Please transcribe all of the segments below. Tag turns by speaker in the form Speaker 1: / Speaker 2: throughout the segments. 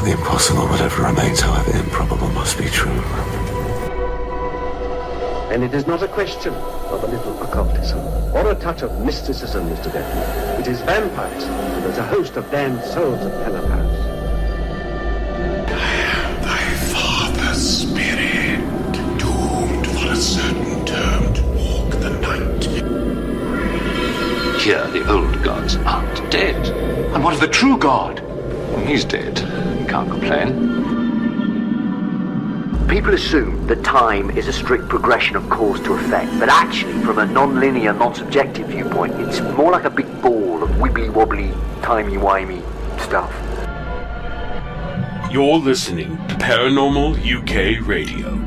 Speaker 1: The impossible, whatever remains, however improbable, must be true.
Speaker 2: And it is not a question of a little occultism or a touch of mysticism, Mr. Benton. It is vampires, and there's a host of damned souls at Penner House.
Speaker 3: I am thy father's spirit, doomed for a certain term to walk the night.
Speaker 4: Here, the old gods aren't dead.
Speaker 5: And what of the true god?
Speaker 4: He's dead. Can't complain.
Speaker 6: People assume that time is a strict progression of cause to effect, but actually, from a non-linear, non-subjective viewpoint, it's more like a big ball of wibbly-wobbly, timey-wimey stuff.
Speaker 7: You're listening to Paranormal UK Radio.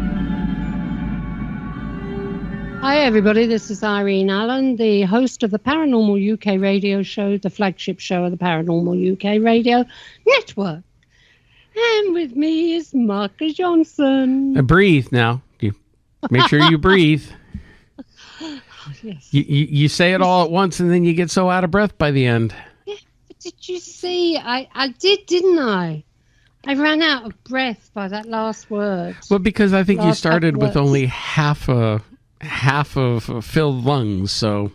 Speaker 8: Hi everybody, this is Irene Allen, the host of the Paranormal UK Radio Show, the flagship show of the Paranormal UK Radio Network. And with me is Mark Johnson.
Speaker 9: Breathe now. Make sure you breathe.
Speaker 8: Oh, yes.
Speaker 9: You say it all at once and then you get so out of breath by the end.
Speaker 8: Yeah, but did you see? I did, didn't I? I ran out of breath by that last word.
Speaker 9: Well, because I think you started with only half of filled lungs, so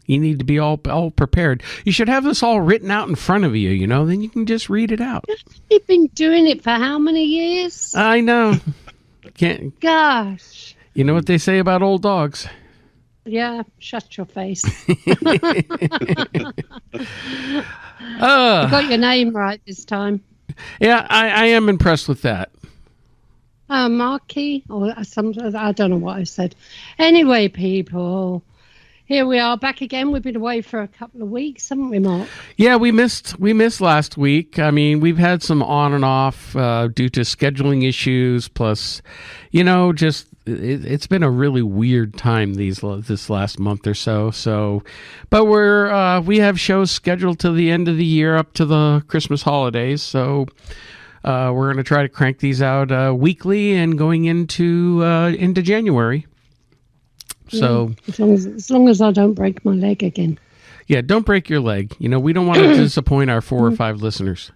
Speaker 9: you need to be all prepared. You should have this all written out in front of you, you know, then you can just read it out.
Speaker 8: You've been doing it for how many years?
Speaker 9: I know. Can't.
Speaker 8: Gosh.
Speaker 9: You know what they say about old dogs?
Speaker 8: Yeah, shut your face.
Speaker 9: You
Speaker 8: got your name right this time.
Speaker 9: Yeah, I am impressed with that.
Speaker 8: Marky, or I don't know what I said. Anyway, people, here we are back again. We've been away for a couple of weeks, haven't we, Mark?
Speaker 9: Yeah, we missed last week. I mean, we've had some on and off due to scheduling issues. Plus, you know, just it's been a really weird time this last month or so. So, but we have shows scheduled to the end of the year up to the Christmas holidays. So. We're going to try to crank these out weekly and going into January. So
Speaker 8: as long as I don't break my leg again.
Speaker 9: Yeah, don't break your leg. You know, we don't want to disappoint our 4 or 5 listeners.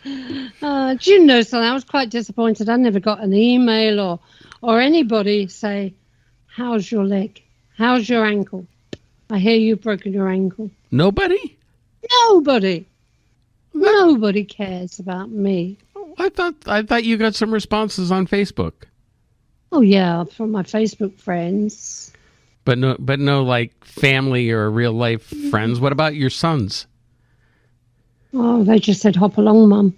Speaker 8: Do you know something? I was quite disappointed. I never got an email or anybody say, "How's your leg? How's your ankle? I hear you've broken your ankle."
Speaker 9: Nobody?
Speaker 8: Nobody cares about me.
Speaker 9: I thought you got some responses on Facebook.
Speaker 8: Oh yeah, from my Facebook friends.
Speaker 9: But no like family or real life friends. What about your sons?
Speaker 8: Oh, they just said hop along, Mum.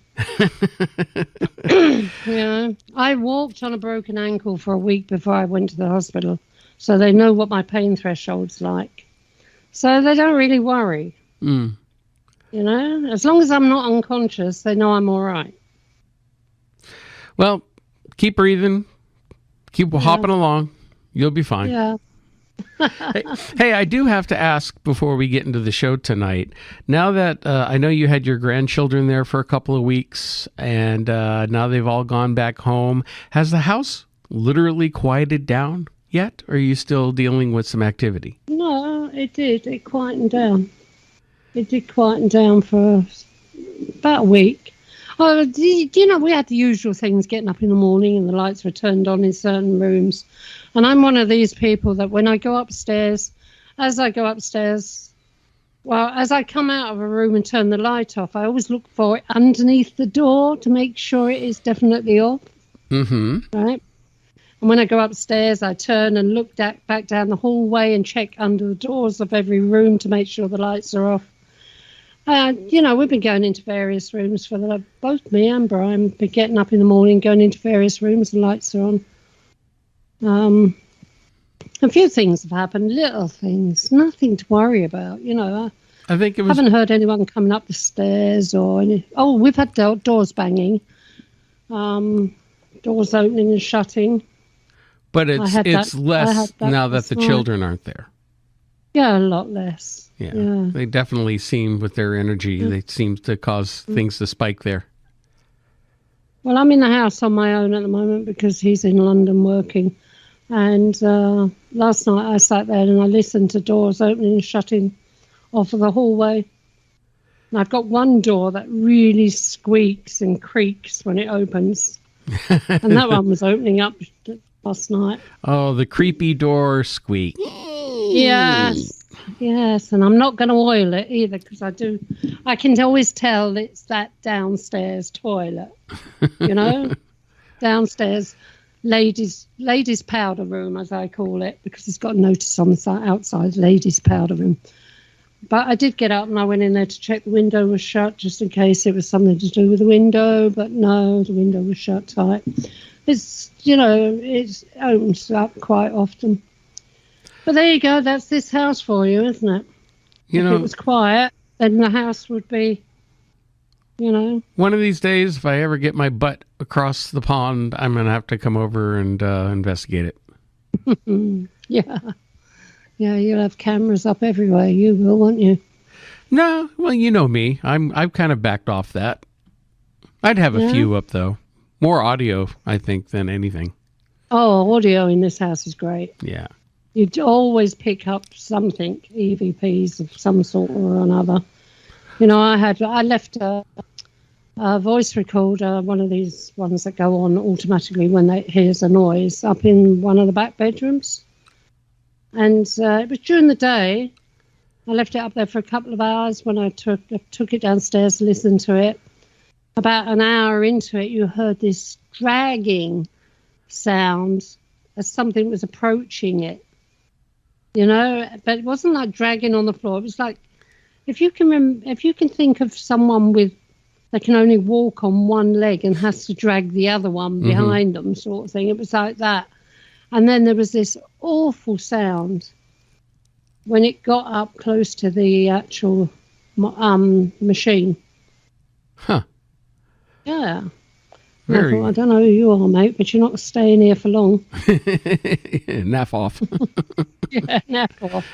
Speaker 8: Yeah. I walked on a broken ankle for a week before I went to the hospital. So they know what my pain threshold's like. So they don't really worry.
Speaker 9: Mm.
Speaker 8: You know, as long as I'm not unconscious, they know I'm all right.
Speaker 9: Well, keep breathing. Keep hopping along. You'll be fine.
Speaker 8: Yeah.
Speaker 9: Hey, I do have to ask before we get into the show tonight. Now that I know you had your grandchildren there for a couple of weeks, and now they've all gone back home, has the house literally quieted down yet? Or are you still dealing with some activity?
Speaker 8: No, it did. It quietened down. It did quieten down for about a week. Oh, do you know, we had the usual things, getting up in the morning and the lights were turned on in certain rooms. And I'm one of these people that when I go upstairs, as I come out of a room and turn the light off, I always look for it underneath the door to make sure it is definitely off.
Speaker 9: Mm-hmm.
Speaker 8: Right? And when I go upstairs, I turn and look back down the hallway and check under the doors of every room to make sure the lights are off. You know, we've been going into various rooms both me and Brian, been getting up in the morning, going into various rooms, the lights are on. A few things have happened, little things, nothing to worry about, you know.
Speaker 9: I think
Speaker 8: haven't heard anyone coming up the stairs or any. Oh, we've had doors banging, doors opening and shutting.
Speaker 9: But it's less now that the children aren't there.
Speaker 8: Yeah, a lot less.
Speaker 9: Yeah. They definitely seem, with their energy, they seem to cause things to spike there.
Speaker 8: Well, I'm in the house on my own at the moment because he's in London working. And last night I sat there and I listened to doors opening and shutting off of the hallway. And I've got one door that really squeaks and creaks when it opens. And that one was opening up last night.
Speaker 9: Oh, the creepy door squeak.
Speaker 8: Yes, and I'm not going to oil it either because I can always tell it's that downstairs toilet, you know, downstairs ladies' powder room, as I call it, because it's got a notice on the outside, ladies' powder room. But I did get up and I went in there to check the window was shut just in case it was something to do with the window, but no, the window was shut tight. It's, you know, it opens up quite often. But there you go. That's this house for you, isn't it? If it was quiet, then the house would be, you know.
Speaker 9: One of these days, if I ever get my butt across the pond, I'm going to have to come over and investigate it.
Speaker 8: Yeah. Yeah, you'll have cameras up everywhere. You will, won't you?
Speaker 9: No, well, you know me. I've kind of backed off that. I'd have a few up, though. More audio, I think, than anything.
Speaker 8: Oh, audio in this house is great.
Speaker 9: Yeah.
Speaker 8: You'd always pick up something, EVPs of some sort or another. You know, I left a voice recorder, one of these ones that go on automatically when it hears a noise, up in one of the back bedrooms. And it was during the day. I left it up there for a couple of hours. When I took it downstairs to listen to it, about an hour into it, you heard this dragging sound as something was approaching it. You know, but it wasn't like dragging on the floor. It was like, if you can think of someone that can only walk on one leg and has to drag the other one behind them, sort of thing. It was like that. And then there was this awful sound when it got up close to the actual machine.
Speaker 9: Huh.
Speaker 8: Yeah. Very. I don't know who you are, mate, but you're not staying here for long.
Speaker 9: Naff off.
Speaker 8: Yeah, naff off.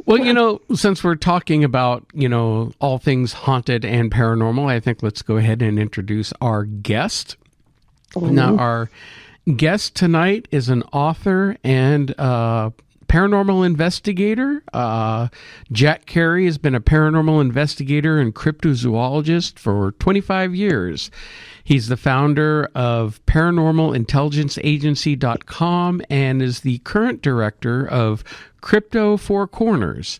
Speaker 9: Well, you know, since we're talking about, you know, all things haunted and paranormal, I think let's go ahead and introduce our guest. Now, our guest tonight is an author and paranormal investigator. Jack Cary has been a paranormal investigator and cryptozoologist for 25 years. He's the founder of Paranormal Intelligence Agency.com and is the current director of Crypto Four Corners.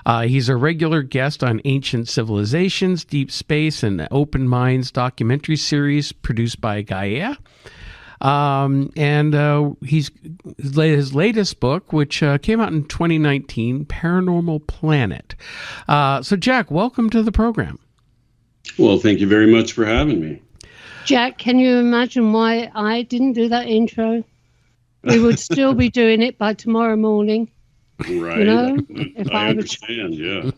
Speaker 9: He's a regular guest on Ancient Civilizations, Deep Space, and Open Minds documentary series produced by Gaia. His latest book, which came out in 2019, Paranormal Planet. So, Jack, welcome to the program.
Speaker 10: Well, thank you very much for having me.
Speaker 8: Jack, can you imagine why I didn't do that intro? We would still be doing it by tomorrow morning.
Speaker 10: Right.
Speaker 8: You know?
Speaker 10: I understand, yeah.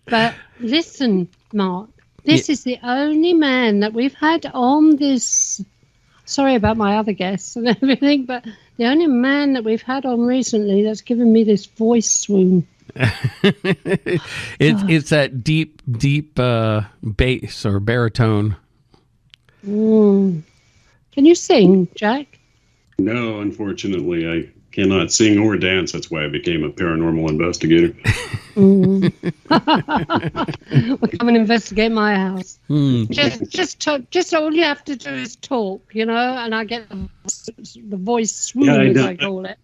Speaker 8: But listen, Mark, this is the only man that we've had on this. Sorry about my other guests and everything, but the only man that we've had on recently that's given me this voice swoon.
Speaker 9: It's that deep bass or baritone.
Speaker 8: Can you sing, Jack?
Speaker 10: No, unfortunately, I cannot sing or dance. That's why I became a paranormal investigator.
Speaker 8: Well, come and investigate my house. Just all you have to do is talk, you know, and I get the voice swoon, as I call it.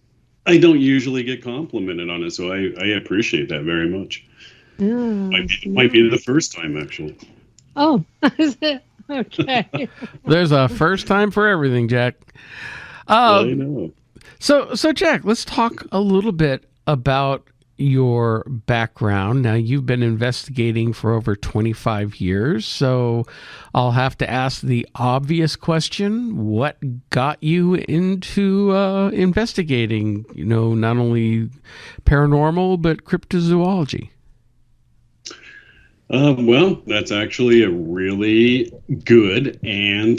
Speaker 10: I don't usually get complimented on it, so I appreciate that very much.
Speaker 8: Yeah,
Speaker 10: might be the first time, actually.
Speaker 8: Oh, is it? Okay.
Speaker 9: There's a first time for everything, Jack.
Speaker 10: I know.
Speaker 9: So Jack, let's talk a little bit about your background. Now, you've been investigating for over 25 years, so I'll have to ask the obvious question. What got you into investigating, you know, not only paranormal, but cryptozoology?
Speaker 10: Well, that's actually a really good and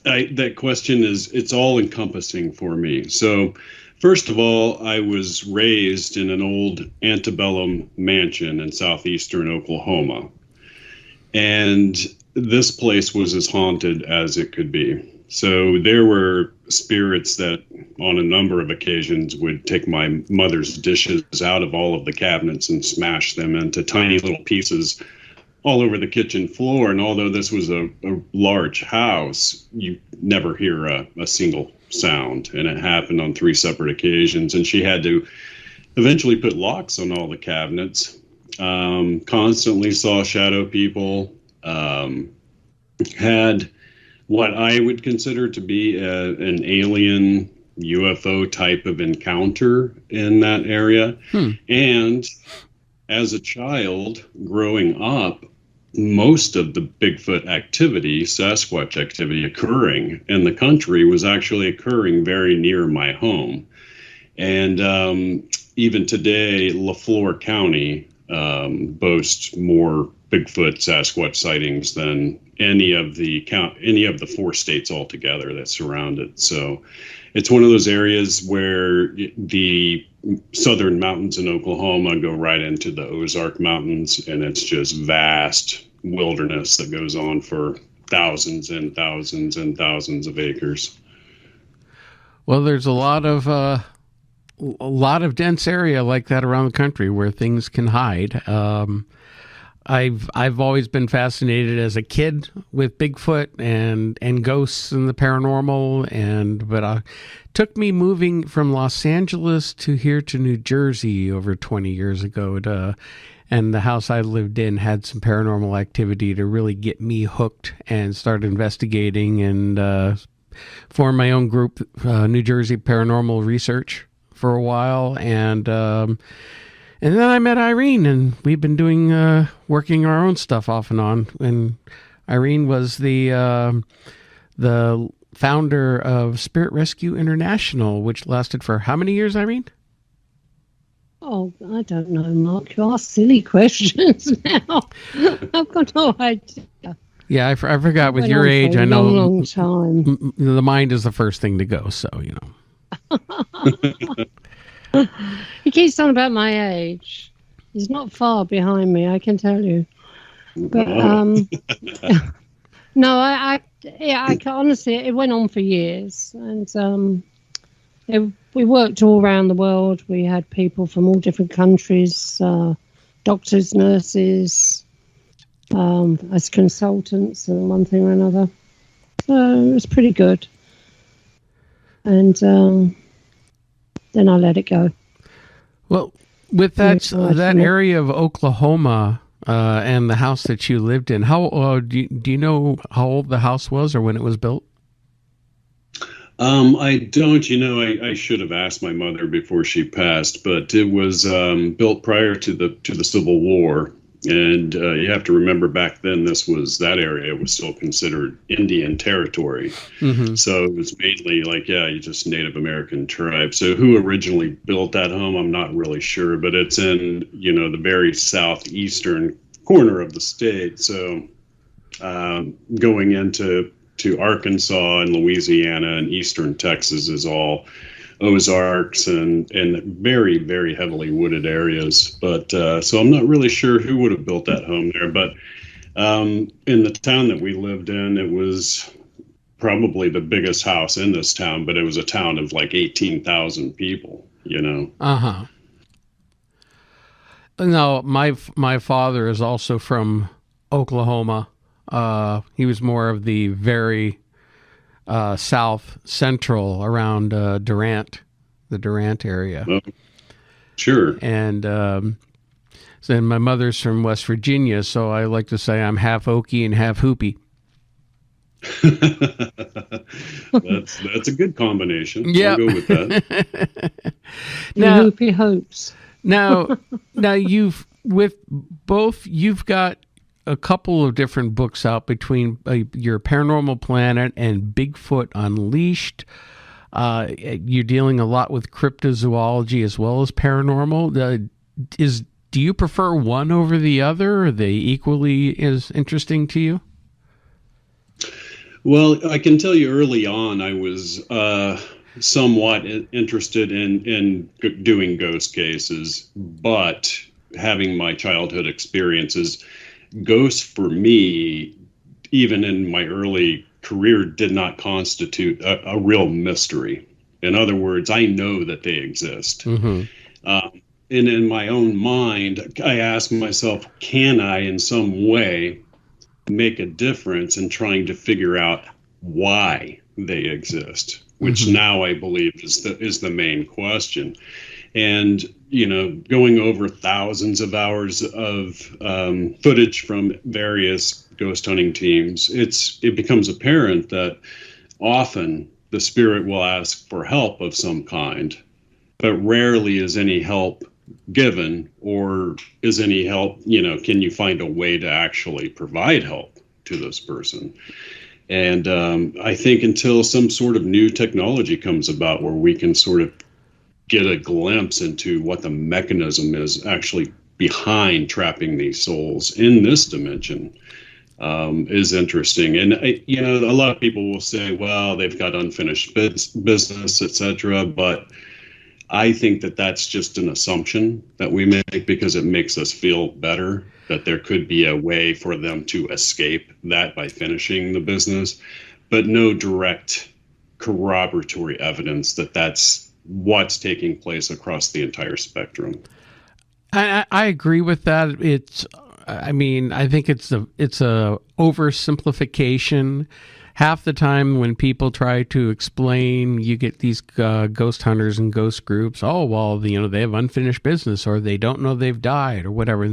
Speaker 10: that question it's all encompassing for me. So first of all, I was raised in an old antebellum mansion in southeastern Oklahoma. And this place was as haunted as it could be. So there were spirits that on a number of occasions would take my mother's dishes out of all of the cabinets and smash them into tiny little pieces all over the kitchen floor. And although this was a large house, you never hear a single sound. And it happened on 3 separate occasions. And she had to eventually put locks on all the cabinets. Constantly saw shadow people. Had what I would consider to be an alien UFO type of encounter in that area. And as a child growing up, most of the Bigfoot activity, Sasquatch activity occurring in the country was actually occurring very near my home. And even today, LaFleur County boasts more Bigfoot Sasquatch sightings than any of the 4 states altogether that surround it. So it's one of those areas where the southern mountains in Oklahoma go right into the Ozark Mountains, and it's just vast wilderness that goes on for thousands and thousands and thousands of acres.
Speaker 9: Well, there's a lot of dense area like that around the country where things can hide. I've always been fascinated as a kid with Bigfoot and ghosts and the paranormal, but it took me moving from Los Angeles to New Jersey over 20 years ago and the house I lived in had some paranormal activity to really get me hooked and start investigating and form my own group, New Jersey Paranormal Research, for a while, and then I met Irene, and we've been doing working our own stuff off and on. And Irene was the founder of Spirit Rescue International, which lasted for how many years, Irene?
Speaker 8: Oh, I don't know, Mark. You ask silly questions now. I've got no idea.
Speaker 9: Yeah, I forgot. With your age, I know
Speaker 8: long time.
Speaker 9: The mind is the first thing to go. So
Speaker 8: He keeps on about my age. He's not far behind me, I can tell you. But no, I can, honestly, it went on for years, and we worked all around the world. We had people from all different countries, doctors, nurses, as consultants, and one thing or another. So it was pretty good. And then I let it go.
Speaker 9: Well, with that area of Oklahoma and the house that you lived in, how do you know how old the house was or when it was built?
Speaker 10: I don't. I should have asked my mother before she passed, but it was built prior to the Civil War. And you have to remember back then, that area was still considered Indian territory. Mm-hmm. So it was mainly just Native American tribes. So who originally built that home, I'm not really sure, but it's in, the very southeastern corner of the state. So going into Arkansas and Louisiana and eastern Texas is all Ozarks and very, very heavily wooded areas. But so I'm not really sure who would have built that home there. But in the town that we lived in, it was probably the biggest house in this town, but it was a town of like 18,000 people,
Speaker 9: Uh-huh. No, my father is also from Oklahoma. He was more of the very south central around Durant, the Durant area.
Speaker 10: Oh, sure.
Speaker 9: And then my mother's from West Virginia, so I like to say I'm half Okie and half Hoopy.
Speaker 10: That's a good combination.
Speaker 9: Yeah,
Speaker 10: I'll go with that.
Speaker 8: Now, Hoopy hopes.
Speaker 9: now you've got a couple of different books out between your Paranormal Planet and Bigfoot Unleashed. You're dealing a lot with cryptozoology as well as paranormal. Do you prefer one over the other? Are they equally as interesting to you?
Speaker 10: Well, I can tell you early on, I was somewhat interested in doing ghost cases, but having my childhood experiences, ghosts for me even in my early career, did not constitute a real mystery. In other words, I know that they exist.
Speaker 9: Mm-hmm.
Speaker 10: And in my own mind, I ask myself, can I in some way make a difference in trying to figure out why they exist, which now I believe is the main question. And, going over thousands of hours of footage from various ghost hunting teams, it becomes apparent that often the spirit will ask for help of some kind, but rarely is any help given, or is any help, can you find a way to actually provide help to this person? And I think until some sort of new technology comes about where we can sort of get a glimpse into what the mechanism is actually behind trapping these souls in this dimension, is interesting. And, a lot of people will say, well, they've got unfinished business, etc. But I think that that's just an assumption that we make because it makes us feel better that there could be a way for them to escape that by finishing the business, but no direct corroboratory evidence that that's what's taking place across the entire spectrum.
Speaker 9: I agree with that. I think it's a oversimplification. Half the time when people try to explain, you get these ghost hunters and ghost groups. Oh, well, they have unfinished business, or they don't know they've died, or whatever.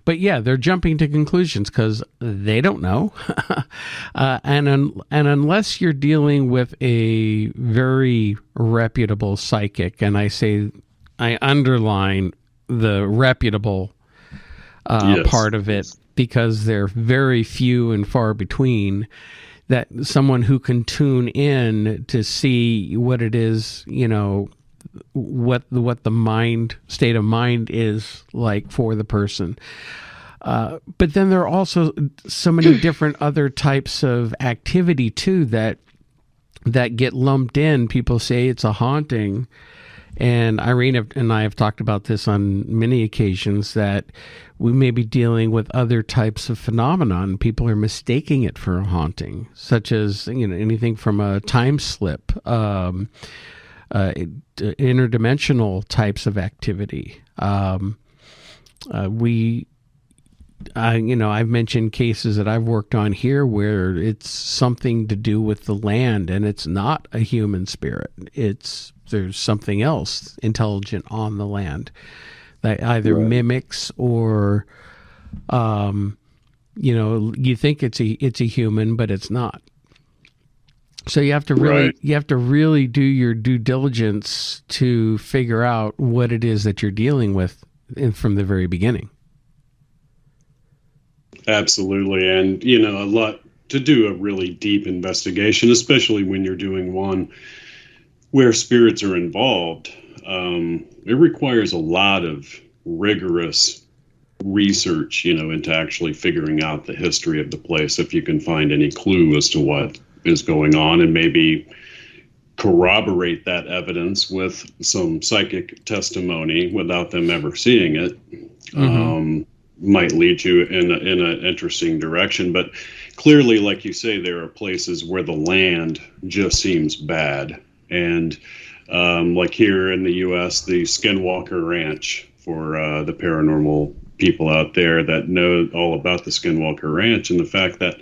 Speaker 9: But they're jumping to conclusions because they don't know. And unless you're dealing with a very reputable psychic, and I underline the reputable part of it, because they're very few and far between, that someone who can tune in to see what it is, what the state of mind is like for the person. But then there are also so many different other types of activity too that get lumped in. People say it's a haunting. And Irene and I have talked about this on many occasions, that we may be dealing with other types of phenomenon. People are mistaking it for a haunting, such as anything from a time slip, interdimensional types of activity. I've mentioned cases that I've worked on here where it's something to do with the land, and it's not a human spirit. There's something else intelligent on the land that either mimics or, you think it's a human, but it's not. So you have to really do your due diligence to figure out what it is that you're dealing with from the very beginning. Absolutely. And, a lot to do a really deep investigation, especially when you're doing one where spirits are involved. It requires a lot of rigorous research, into actually figuring out the history of the place, if you can find any clue as to what is going on, and maybe corroborate that evidence with some psychic testimony without them ever seeing it. Might lead you in an interesting direction. But clearly, like you say, there are places where the land just seems bad. And like here in the U.S., the Skinwalker Ranch, for the paranormal people out there that know all about the Skinwalker Ranch, and the fact that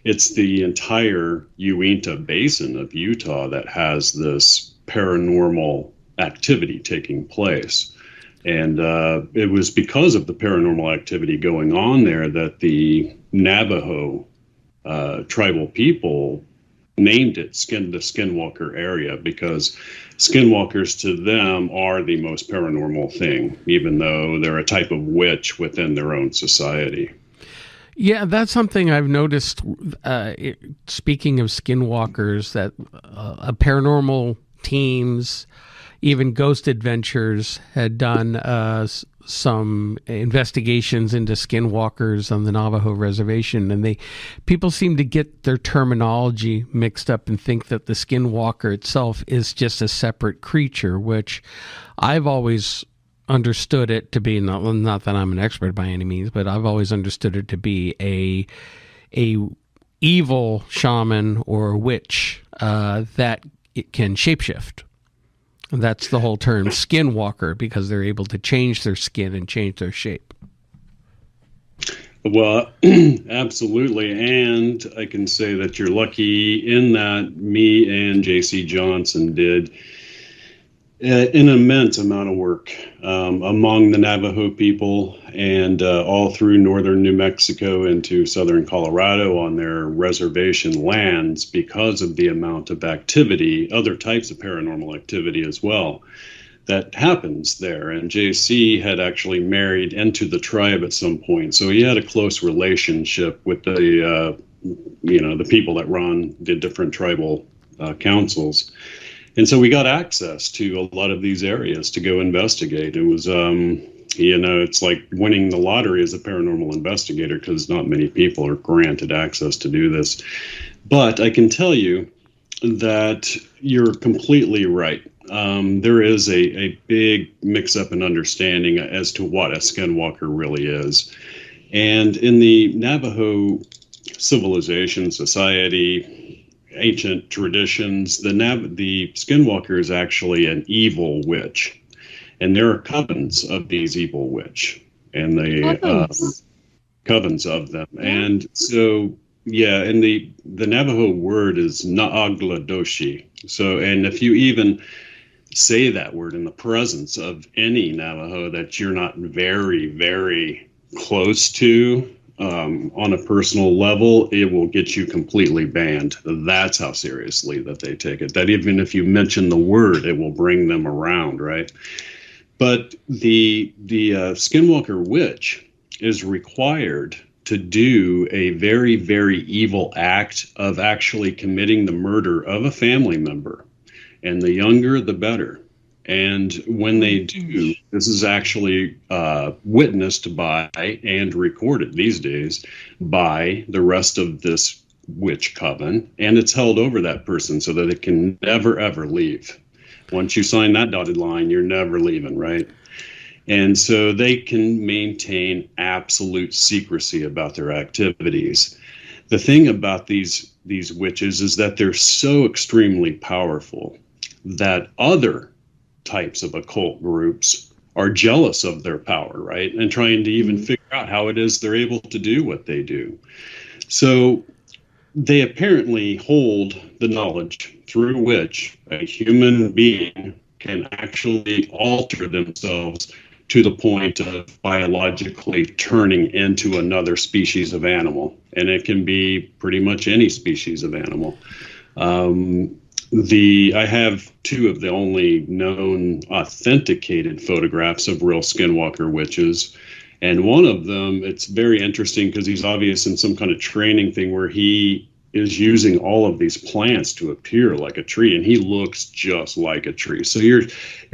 Speaker 9: it's the entire Uinta Basin of Utah that has this paranormal activity taking place. And it was because of the paranormal activity going on there that the Navajo tribal people named it the Skinwalker area, because skinwalkers to them are the most paranormal thing, even though they're a type of witch within their own society. Yeah, that's something I've noticed, speaking of skinwalkers, that paranormal teams, even Ghost Adventures, had done some investigations into skinwalkers on the Navajo reservation, and people seem to get their terminology mixed up and think that the skinwalker itself is just a separate creature, which I've always understood it to be, not that I'm an expert by any means, but I've always understood it to be a evil shaman or witch that it can shapeshift. That's the whole term, skinwalker, because they're able to change their skin and change their shape.
Speaker 10: Well, absolutely. And I can say that you're lucky in that me and J.C. Johnson did an immense amount of work among the Navajo people and all through northern New Mexico into southern Colorado on their reservation lands because of the amount of activity, other types of paranormal activity as well, that happens there. And JC had actually married into the tribe at some point, so he had a close relationship with the the people that run the different tribal councils. And so we got access to a lot of these areas to go investigate. It was, it's like winning the lottery as a paranormal investigator, because not many people are granted access to do this. But I can tell you that you're completely right. There is a big mix-up in understanding as to what a skinwalker really is. And in the Navajo civilization, society, ancient traditions, the skinwalker is actually an evil witch, and there are covens of these evil witch, and the covens of them. And so and the Navajo word is Naagladoshi. So, and if you even say that word in the presence of any Navajo that you're not very, very close to, on a personal level, it will get you completely banned. That's how seriously that they take it. That even if you mention the word, it will bring them around, right? But the skinwalker witch is required to do a very, very evil act of actually committing the murder of a family member. And the younger, the better. And when they do, this is actually witnessed by and recorded these days by the rest of this witch coven, and it's held over that person so that it can never, ever leave. Once you sign that dotted line, you're never leaving, right? And so they can maintain absolute secrecy about their activities. The thing about these witches is that they're so extremely powerful that other types of occult groups are jealous of their power, right? And trying to even figure out how it is they're able to do what they do. So they apparently hold the knowledge through which a human being can actually alter themselves to the point of biologically turning into another species of animal. And it can be pretty much any species of animal. I have two of the only known authenticated photographs of real skinwalker witches. And one of them, it's very interesting because he's obvious in some kind of training thing where he is using all of these plants to appear like a tree, and he looks just like a tree. So you're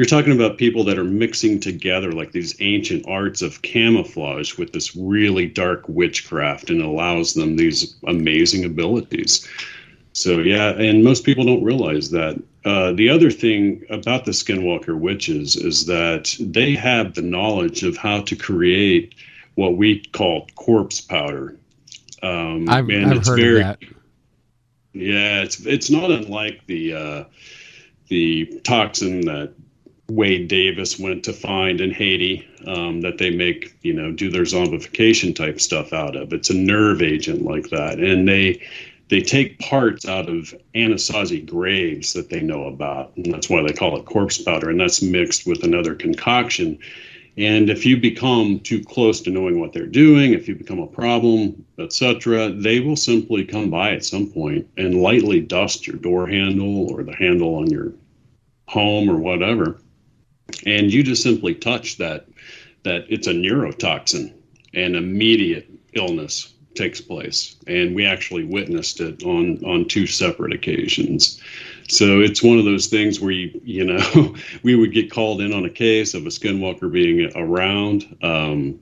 Speaker 10: talking about people that are mixing together like these ancient arts of camouflage with this really dark witchcraft, and it allows them these amazing abilities. So yeah, and most people don't realize that. The other thing about the skinwalker witches is that they have the knowledge of how to create what we call corpse powder.
Speaker 9: I've heard of that.
Speaker 10: Yeah, it's not unlike the toxin that Wade Davis went to find in Haiti that they make, do their zombification type stuff out of. It's a nerve agent like that, and they take parts out of Anasazi graves that they know about, and that's why they call it corpse powder, and that's mixed with another concoction. And if you become too close to knowing what they're doing, if you become a problem, etc., they will simply come by at some point and lightly dust your door handle or the handle on your home or whatever. And you just simply touch that it's a neurotoxin, and immediate illness takes place. And we actually witnessed it on two separate occasions. So it's one of those things where we would get called in on a case of a skinwalker being around, and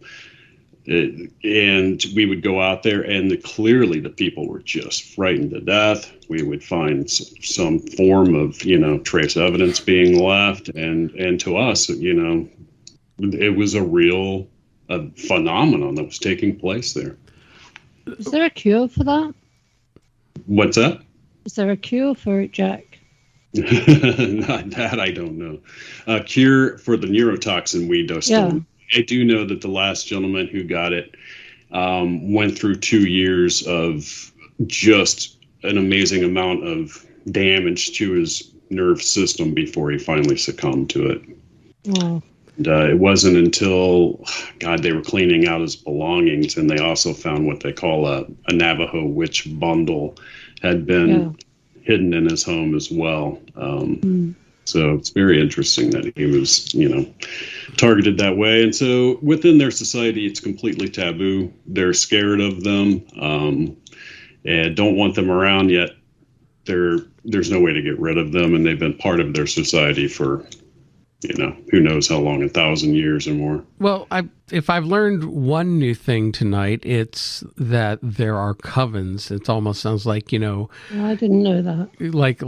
Speaker 10: we would go out there, and clearly the people were just frightened to death. We would find some form of trace evidence being left, and to us, it was a real phenomenon that was taking place there.
Speaker 8: Is there a cure for that?
Speaker 10: What's that?
Speaker 8: Is there a cure for it, Jack?
Speaker 10: Not that I don't know. A cure for the neurotoxin we dosed.
Speaker 8: Yeah.
Speaker 10: I do know that the last gentleman who got it went through 2 years of just an amazing amount of damage to his nerve system before he finally succumbed to it.
Speaker 8: Wow.
Speaker 10: And it wasn't until, they were cleaning out his belongings, and they also found what they call a Navajo witch bundle had been hidden in his home as well. So it's very interesting that he was, targeted that way. And so within their society, it's completely taboo. They're scared of them and don't want them around, yet there's no way to get rid of them. And they've been part of their society for, who knows how long, 1,000 years or more.
Speaker 9: Well, if I've learned one new thing tonight, it's that there are covens. It almost sounds like,
Speaker 8: I didn't know that.
Speaker 9: Like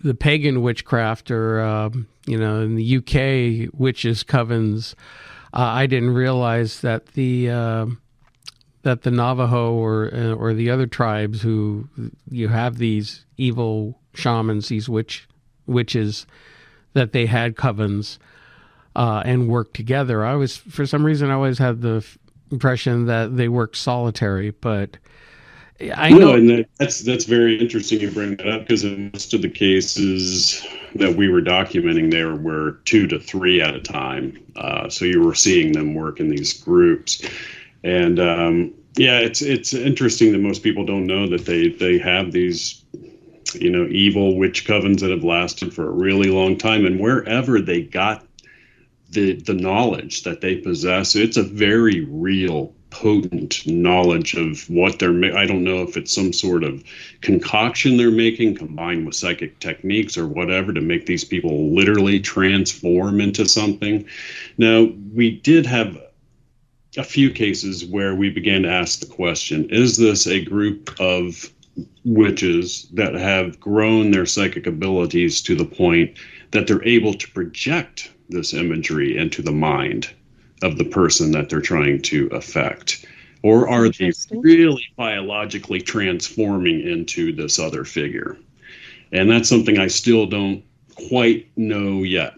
Speaker 9: the pagan witchcraft, or in the UK witches covens. I didn't realize that the Navajo or the other tribes who you have these evil shamans, these witches, that they had covens and worked together. For some reason, I always had the impression that they worked solitary, but I know.
Speaker 10: And that's very interesting you bring that up, because in most of the cases that we were documenting, there were 2 to 3 at a time. So you were seeing them work in these groups. And it's interesting that most people don't know that they have these, evil witch covens that have lasted for a really long time. And wherever they got the knowledge that they possess, it's a very real, potent knowledge of what they're I don't know if it's some sort of concoction they're making combined with psychic techniques or whatever to make these people literally transform into something. Now, we did have a few cases where we began to ask the question, is this a group of witches that have grown their psychic abilities to the point that they're able to project this imagery into the mind of the person that they're trying to affect? Or are they really biologically transforming into this other figure? And that's something I still don't quite know yet.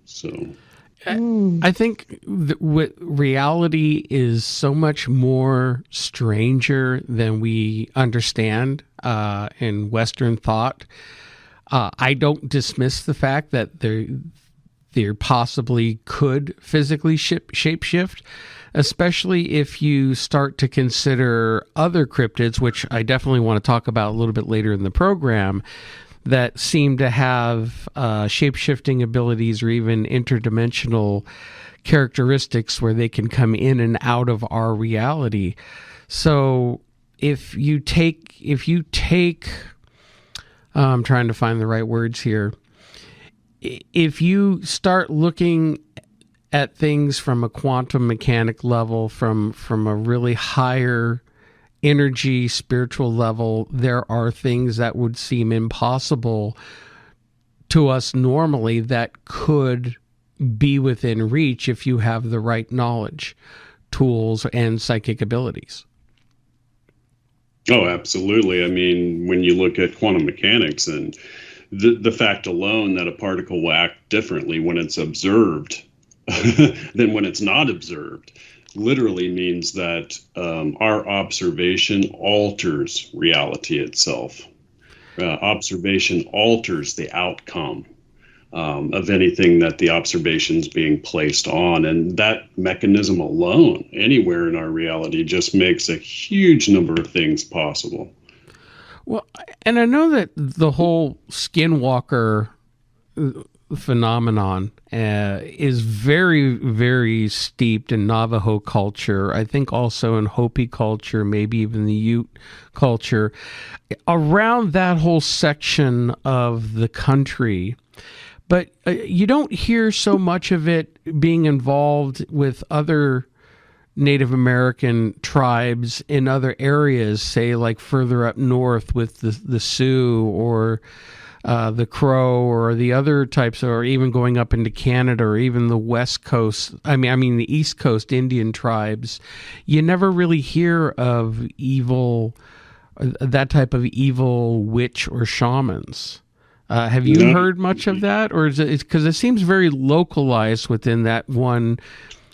Speaker 10: So
Speaker 9: I think reality is so much more stranger than we understand in Western thought. I don't dismiss the fact that there possibly could physically shapeshift, especially if you start to consider other cryptids, which I definitely want to talk about a little bit later in the program, that seem to have shape-shifting abilities or even interdimensional characteristics where they can come in and out of our reality. So if you take I'm trying to find the right words here. If you start looking at things from a quantum mechanic level, from a really higher energy, spiritual level, there are things that would seem impossible to us normally that could be within reach if you have the right knowledge, tools, and psychic abilities.
Speaker 10: Oh, absolutely. I mean, when you look at quantum mechanics and the fact alone that a particle will act differently when it's observed than when it's not observed literally means that our observation alters reality itself. Observation alters the outcome of anything that the observation's being placed on. And that mechanism alone, anywhere in our reality, just makes a huge number of things possible.
Speaker 9: Well, and I know that the whole skinwalker phenomenon is very, very steeped in Navajo culture. I think also in Hopi culture, maybe even the Ute culture. Around that whole section of the country, but you don't hear so much of it being involved with other Native American tribes in other areas, say like further up north with the Sioux or the Crow or the other types, or even going up into Canada or even the West Coast. I mean the East Coast Indian tribes. You never really hear of evil that type of evil witch or shamans. Have you heard much of that, or is it because it seems very localized within that one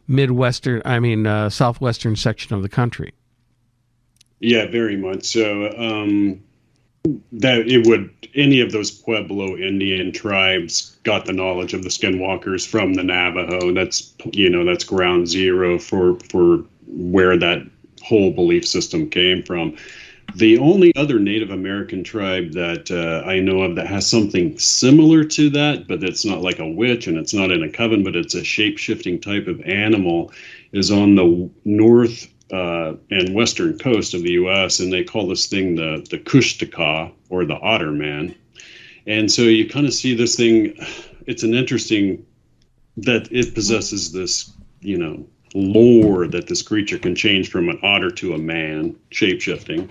Speaker 9: southwestern section of the country?
Speaker 10: Yeah, very much so. That it would, any of those Pueblo Indian tribes got the knowledge of the skinwalkers from the Navajo. That's ground zero for where that whole belief system came from. The only other Native American tribe that I know of that has something similar to that, but it's not like a witch and it's not in a coven, but it's a shape-shifting type of animal, is on the north and western coast of the U.S., and they call this thing the Kushtaka, or the Otter Man. And so you kind of see this thing. It's an interesting that it possesses this, lore that this creature can change from an otter to a man, shape-shifting.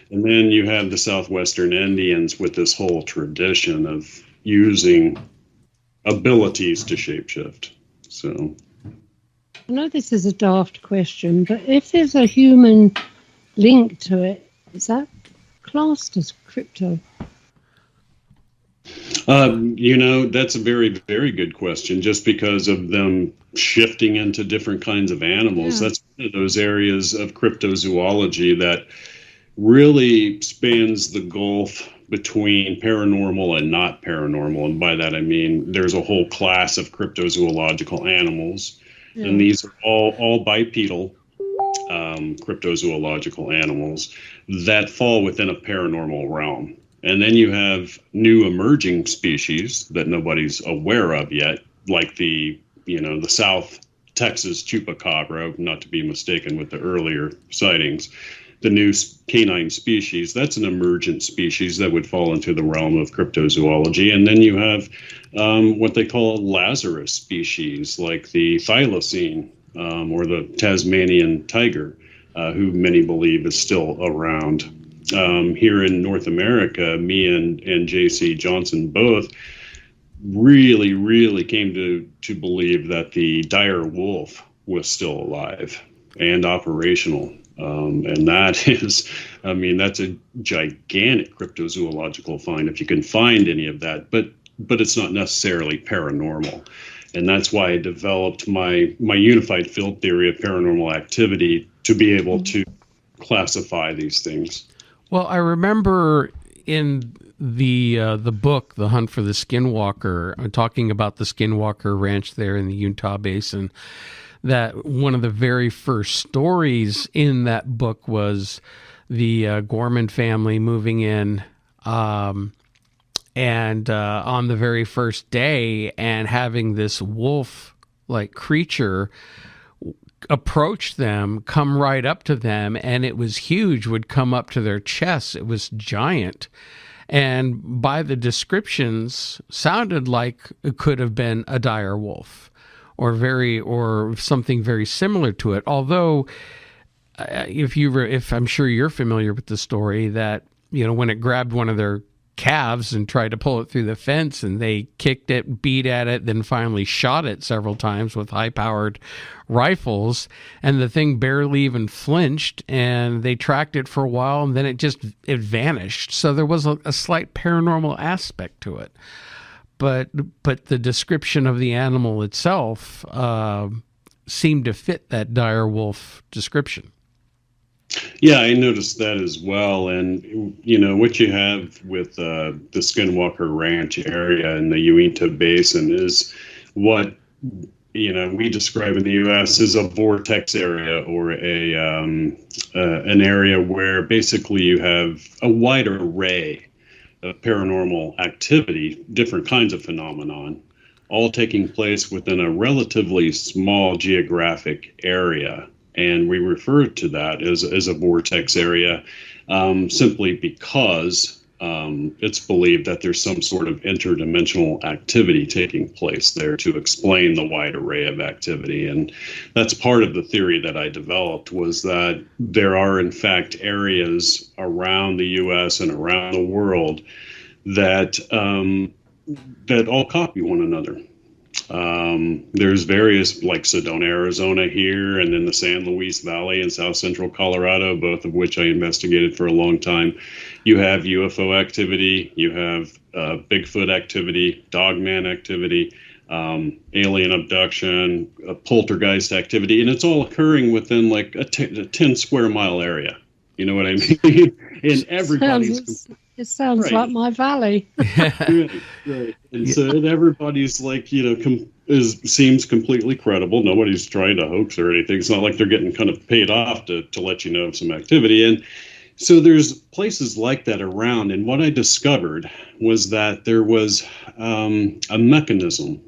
Speaker 10: And then you have the southwestern Indians with this whole tradition of using abilities to shapeshift. So
Speaker 8: I know this is a daft question, but if there's a human link to it, is that classed as crypto?
Speaker 10: That's a very, very good question, just because of them shifting into different kinds of animals. Yeah. That's one of those areas of cryptozoology that really spans the gulf between paranormal and not paranormal. And by that, I mean, there's a whole class of cryptozoological animals, and these are all bipedal cryptozoological animals that fall within a paranormal realm. And then you have new emerging species that nobody's aware of yet, like the South Texas chupacabra, not to be mistaken with the earlier sightings. The new canine species, that's an emergent species that would fall into the realm of cryptozoology. And then you have what they call Lazarus species, like the thylacine or the Tasmanian tiger, who many believe is still around. Here in North America, me and J.C. Johnson both really, really came to believe that the dire wolf was still alive and operational. And that is, that's a gigantic cryptozoological find if you can find any of that, but it's not necessarily paranormal. And that's why I developed my unified field theory of paranormal activity to be able to classify these things.
Speaker 9: Well, I remember in the book, The Hunt for the Skinwalker, talking about the Skinwalker Ranch there in the Utah Basin, that one of the very first stories in that book was the Gorman family moving in and on the very first day and having this wolf-like creature approach them, come right up to them, and it was huge, would come up to their chests. It was giant. And by the descriptions, sounded like it could have been a dire wolf or something very similar to it. Although, if I'm sure you're familiar with the story, that, when it grabbed one of their calves and tried to pull it through the fence, and they kicked it, beat at it, then finally shot it several times with high-powered rifles, and the thing barely even flinched, and they tracked it for a while, and then it vanished. So there was a slight paranormal aspect to it. But the description of the animal itself seemed to fit that dire wolf description.
Speaker 10: Yeah, I noticed that as well. And, what you have with the Skinwalker Ranch area in the Uinta Basin is what, we describe in the U.S. as a vortex area, or an area where basically you have a wide array of paranormal activity, different kinds of phenomenon, all taking place within a relatively small geographic area. And we refer to that as a vortex area simply because it's believed that there's some sort of interdimensional activity taking place there to explain the wide array of activity. And that's part of the theory that I developed, was that there are, in fact, areas around the U.S. and around the world that all copy one another. There's various, like Sedona, Arizona here, and then the San Luis Valley in south central Colorado, both of which I investigated for a long time. You have UFO activity, you have Bigfoot activity, dogman activity, alien abduction, poltergeist activity, and it's all occurring within like a 10 square mile area. You know what I mean? And everybody's...
Speaker 8: It sounds like my valley.
Speaker 10: Right. And so everybody's like, seems completely credible. Nobody's trying to hoax or anything. It's not like they're getting kind of paid off to let you know of some activity. And so there's places like that around. And what I discovered was that there was a mechanism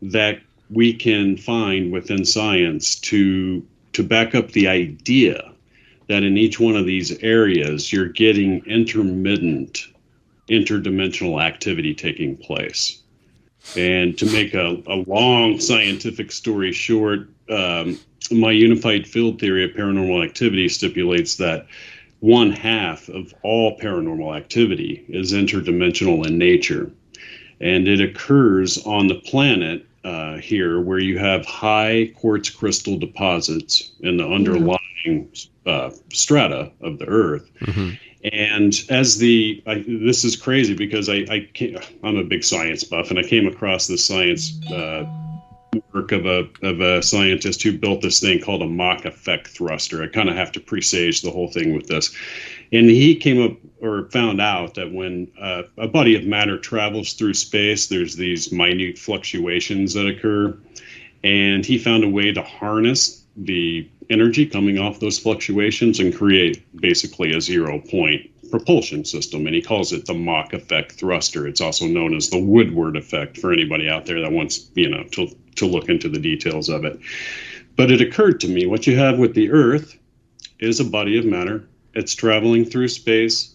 Speaker 10: that we can find within science to back up the idea that in each one of these areas, you're getting intermittent, interdimensional activity taking place. And to make a long scientific story short, my unified field theory of paranormal activity stipulates that 1/2 of all paranormal activity is interdimensional in nature. And it occurs on the planet here where you have high quartz crystal deposits in the underlying strata of the earth. Mm-hmm. And as this is crazy because I'm a big science buff, and I came across this science work of a scientist who built this thing called a Mach effect thruster. I kind of have to presage the whole thing with this. And he came up or found out that when a body of matter travels through space, there's these minute fluctuations that occur. And he found a way to harness the energy coming off those fluctuations and create basically a 0-point propulsion system. And he calls it the Mach effect thruster. It's also known as the Woodward effect for anybody out there that wants, to look into the details of it. But it occurred to me, what you have with the Earth is a body of matter. It's traveling through space.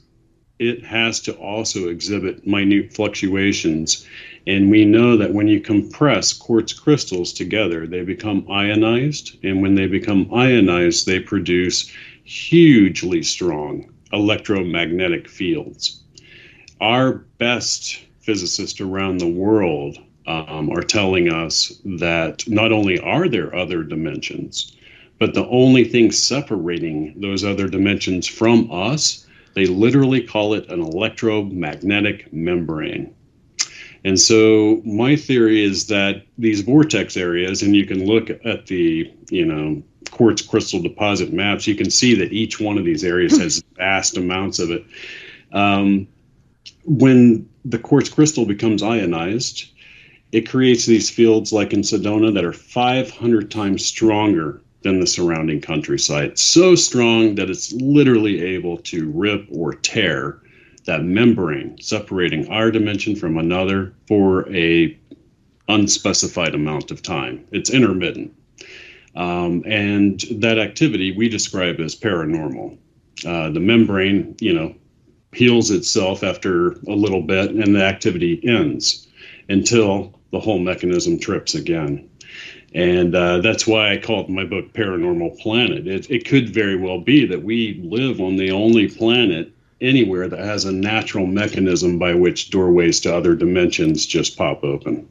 Speaker 10: It has to also exhibit minute fluctuations. And we know that when you compress quartz crystals together, they become ionized. And when they become ionized, they produce hugely strong electromagnetic fields. Our best physicists around the world are telling us that not only are there other dimensions, but the only thing separating those other dimensions from us, they literally call it an electromagnetic membrane. And so my theory is that these vortex areas, and you can look at the, quartz crystal deposit maps, you can see that each one of these areas has vast amounts of it. When the quartz crystal becomes ionized, it creates these fields like in Sedona that are 500 times stronger than the surrounding countryside. So strong that it's literally able to rip or tear that membrane separating our dimension from another for a unspecified amount of time. It's intermittent. And that activity we describe as paranormal. The membrane, heals itself after a little bit, and the activity ends until the whole mechanism trips again. And that's why I called my book Paranormal Planet. It could very well be that we live on the only planet anywhere that has a natural mechanism by which doorways to other dimensions just pop open.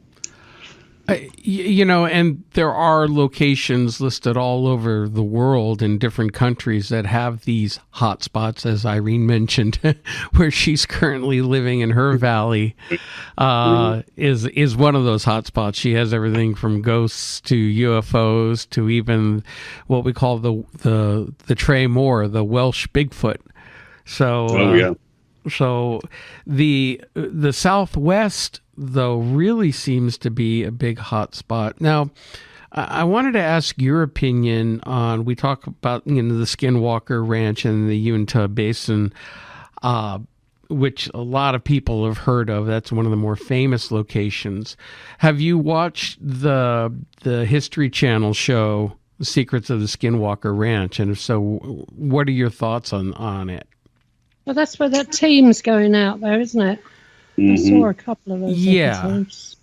Speaker 9: And there are locations listed all over the world in different countries that have these hot spots, as Irene mentioned, where she's currently living in her valley, is one of those hot spots. She has everything from ghosts to UFOs to even what we call the Trey Moore, the Welsh Bigfoot. So, So the Southwest, though, really seems to be a big hot spot. Now, I wanted to ask your opinion on, we talk about the Skinwalker Ranch and the Uinta Basin, which a lot of people have heard of. That's one of the more famous locations. Have you watched the History Channel show, The Secrets of the Skinwalker Ranch? And if so, what are your thoughts on it?
Speaker 8: Well, that's where that team's going out there, isn't it? Mm-hmm. I saw a couple of those episodes.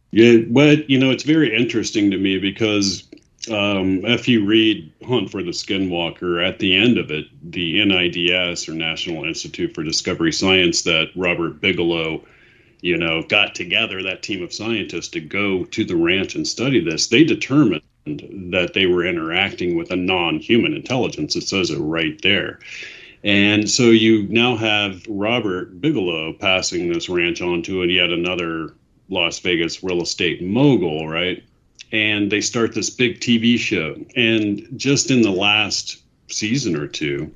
Speaker 10: Yeah, but, it's very interesting to me because if you read Hunt for the Skinwalker, at the end of it, the NIDS, or National Institute for Discovery Science, that Robert Bigelow got together, that team of scientists, to go to the ranch and study this, they determined that they were interacting with a non-human intelligence. It says it right there. And so you now have Robert Bigelow passing this ranch on to yet another Las Vegas real estate mogul, right? And they start this big TV show. And just in the last season or two,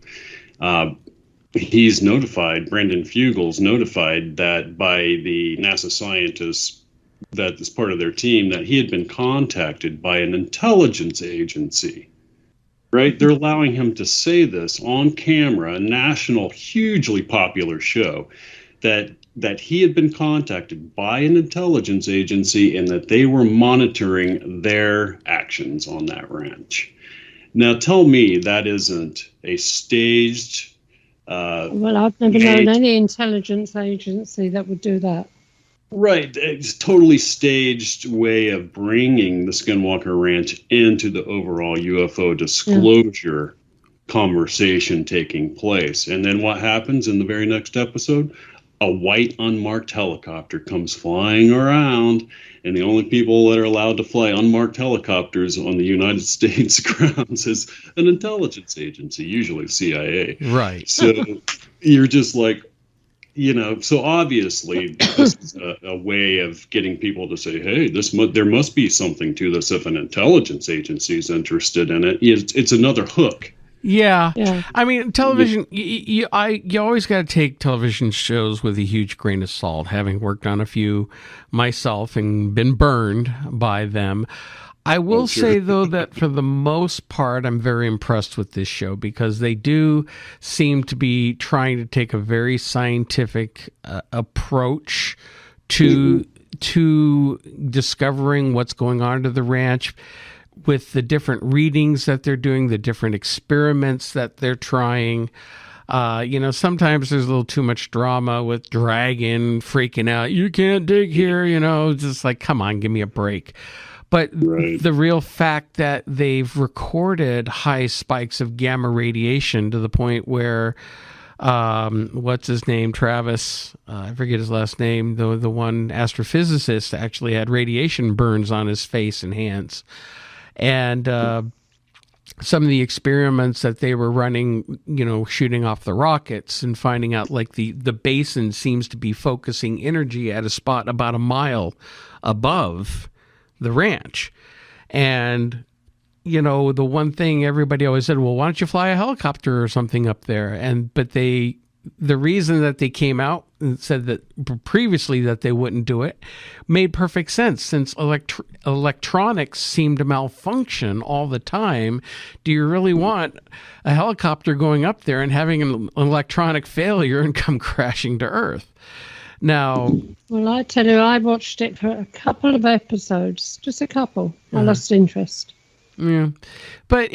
Speaker 10: he's notified, Brendan Fugel's notified that by the NASA scientists that is part of their team, that he had been contacted by an intelligence agency, right? They're allowing him to say this on camera, a national, hugely popular show, that he had been contacted by an intelligence agency and that they were monitoring their actions on that ranch. Now, tell me that isn't a staged...
Speaker 8: well, I've never known any intelligence agency that would do that.
Speaker 10: Right. It's a totally staged way of bringing the Skinwalker Ranch into the overall UFO disclosure conversation taking place. And then what happens in the very next episode? A white unmarked helicopter comes flying around, and the only people that are allowed to fly unmarked helicopters on the United States grounds is an intelligence agency, usually CIA.
Speaker 9: Right.
Speaker 10: So you're just like, so obviously this is a way of getting people to say, hey, there must be something to this if an intelligence agency is interested in it. It's another hook.
Speaker 9: Yeah. I mean, television, you always got to take television shows with a huge grain of salt, having worked on a few myself and been burned by them. I will say, though, that for the most part, I'm very impressed with this show because they do seem to be trying to take a very scientific approach to discovering what's going on to the ranch, with the different readings that they're doing, the different experiments that they're trying. Sometimes there's a little too much drama with Dragon freaking out. You can't dig here, just like, come on, give me a break. But the real fact that they've recorded high spikes of gamma radiation to the point where, what's his name, Travis, I forget his last name, the one astrophysicist actually had radiation burns on his face and hands. And some of the experiments that they were running, shooting off the rockets and finding out like the basin seems to be focusing energy at a spot about a mile above the ranch. And, the one thing everybody always said, well, why don't you fly a helicopter or something up there? But the reason that they came out and said that previously that they wouldn't do it made perfect sense, since electronics seem to malfunction all the time. Do you really want a helicopter going up there and having an electronic failure and come crashing to Earth? Now,
Speaker 8: well, I tell you, I watched it for a couple of episodes, just a couple. I lost interest.
Speaker 9: Yeah, but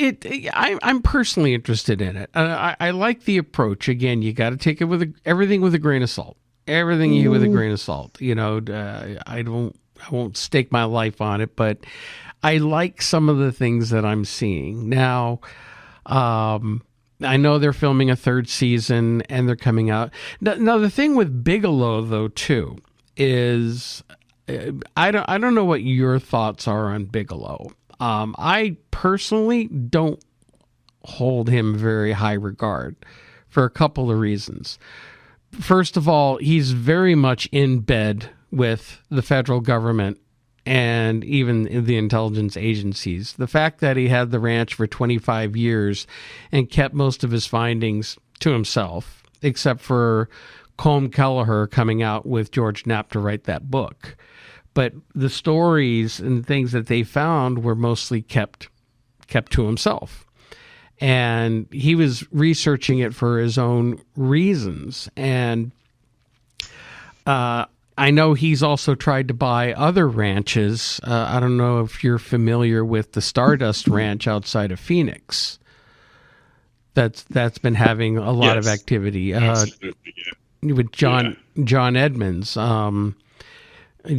Speaker 9: I'm personally interested in it. I like the approach. Again, you got to take it with everything with a grain of salt. Everything with a grain of salt. I won't stake my life on it, but I like some of the things that I'm seeing now. I know they're filming a third season and they're coming out. Now the thing with Bigelow, though, too, is I don't know what your thoughts are on Bigelow. I personally don't hold him very high regard for a couple of reasons. First of all, he's very much in bed with the federal government and even the intelligence agencies. The fact that he had the ranch for 25 years and kept most of his findings to himself, except for Colm Kelleher coming out with George Knapp to write that book. But the stories and things that they found were mostly kept to himself. And he was researching it for his own reasons. And I know he's also tried to buy other ranches. I don't know if you're familiar with the Stardust Ranch outside of Phoenix. That's been having a lot of activity with John Edmonds.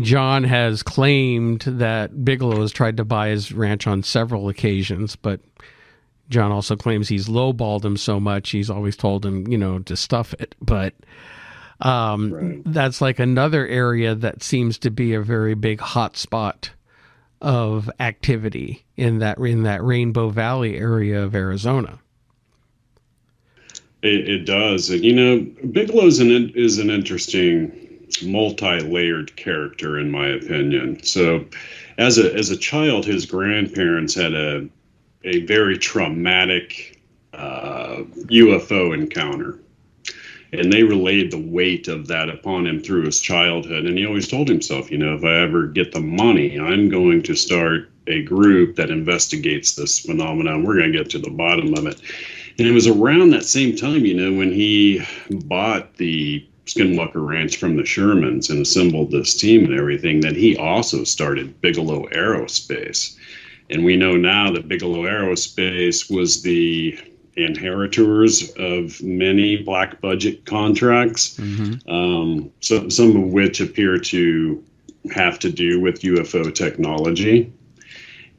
Speaker 9: John has claimed that Bigelow has tried to buy his ranch on several occasions, but John also claims he's lowballed him so much he's always told him, to stuff it. But
Speaker 10: Right.
Speaker 9: That's like another area that seems to be a very big hot spot of activity in that Rainbow Valley area of Arizona.
Speaker 10: It does. And, Bigelow is an interesting multi-layered character, in my opinion. So as a child, his grandparents had a very traumatic UFO encounter. And they relayed the weight of that upon him through his childhood. And he always told himself, if I ever get the money, I'm going to start a group that investigates this phenomenon. We're going to get to the bottom of it. And it was around that same time, when he bought the Skinwalker Ranch from the Shermans and assembled this team and everything, that he also started Bigelow Aerospace. And we know now that Bigelow Aerospace was the inheritors of many black budget contracts, so some of which appear to have to do with UFO technology.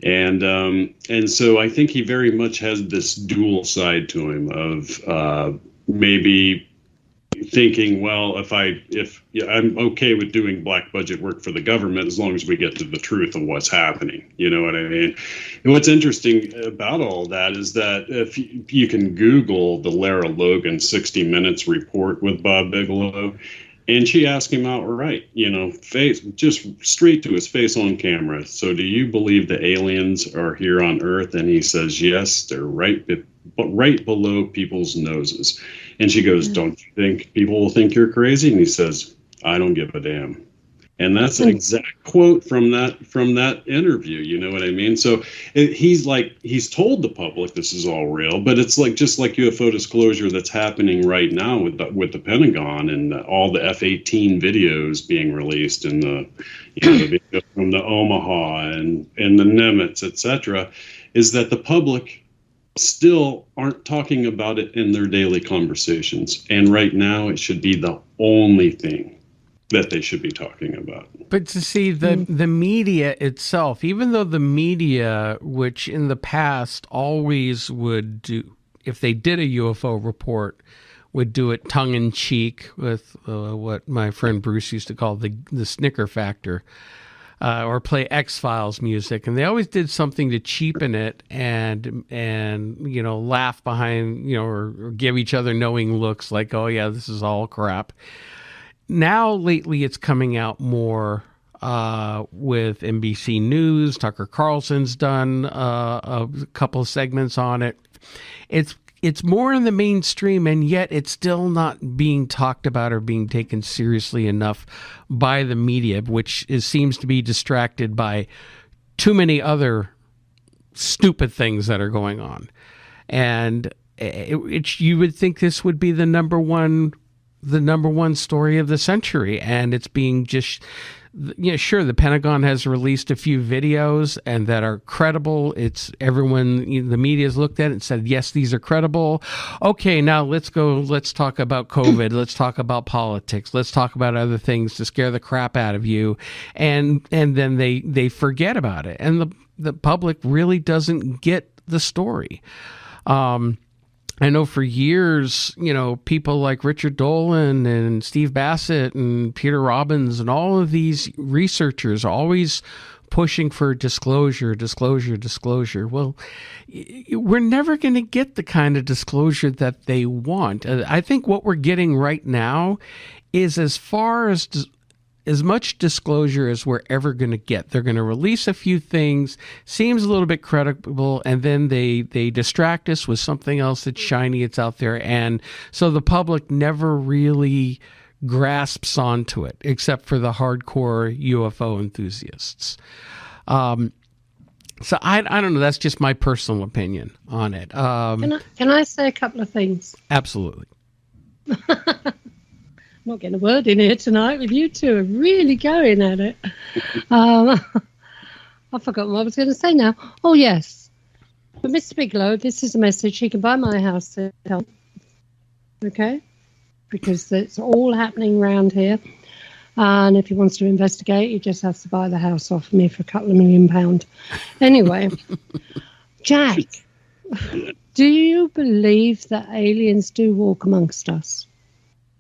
Speaker 10: And so I think he very much has this dual side to him of maybe thinking, well, if I'm okay with doing black budget work for the government as long as we get to the truth of what's happening. You know what I mean? And what's interesting about all that is that if you can Google the Lara Logan 60 Minutes report with Bob Bigelow, and she asked him outright, face just straight to his face on camera. So do you believe the aliens are here on Earth? And he says, yes, they're right below people's noses. And she goes, don't you think people will think you're crazy? And he says, I don't give a damn. And that's an exact quote from that interview. You know what I mean? So he's told the public this is all real, but it's just like UFO disclosure that's happening right now with the Pentagon and all the F-18 videos being released and the videos from the Omaha and the Nimitz, etc., is that the public still aren't talking about it in their daily conversations. And right now it should be the only thing that they should be talking about.
Speaker 9: But to see the media itself, even though the media, which in the past always would do, if they did a UFO report, would do it tongue-in-cheek with what my friend Bruce used to call the snicker factor, or play X-Files music, and they always did something to cheapen it and laugh behind, or give each other knowing looks like, oh yeah, this is all crap. Now, lately, it's coming out more with NBC News. Tucker Carlson's done a couple of segments on it. It's more in the mainstream, and yet it's still not being talked about or being taken seriously enough by the media, which seems to be distracted by too many other stupid things that are going on. And you would think this would be the number one story of the century, and it's being just, sure, the Pentagon has released a few videos and that are credible. It's everyone, the media's looked at it and said, yes, these are credible. Okay, now let's talk about COVID. Let's talk about politics. Let's talk about other things to scare the crap out of you. And then they forget about it. And the public really doesn't get the story. I know for years, people like Richard Dolan and Steve Bassett and Peter Robbins and all of these researchers are always pushing for disclosure. Well, we're never going to get the kind of disclosure that they want. I think what we're getting right now is as much disclosure as we're ever going to get. They're going to release a few things, seems a little bit credible, and then they distract us with something else that's shiny, it's out there. And so the public never really grasps onto it, except for the hardcore UFO enthusiasts. So I don't know. That's just my personal opinion on it.
Speaker 8: Can I say a couple of things?
Speaker 9: Absolutely.
Speaker 8: I'm not getting a word in here tonight with you two are really going at it. I've forgotten what I was going to say now. Oh, yes. But Mr. Bigelow, this is a message. He can buy my house to help. Okay? Because it's all happening around here. And if he wants to investigate, he just has to buy the house off me for a couple of £1 million. Anyway, Jack, do you believe that aliens do walk amongst us?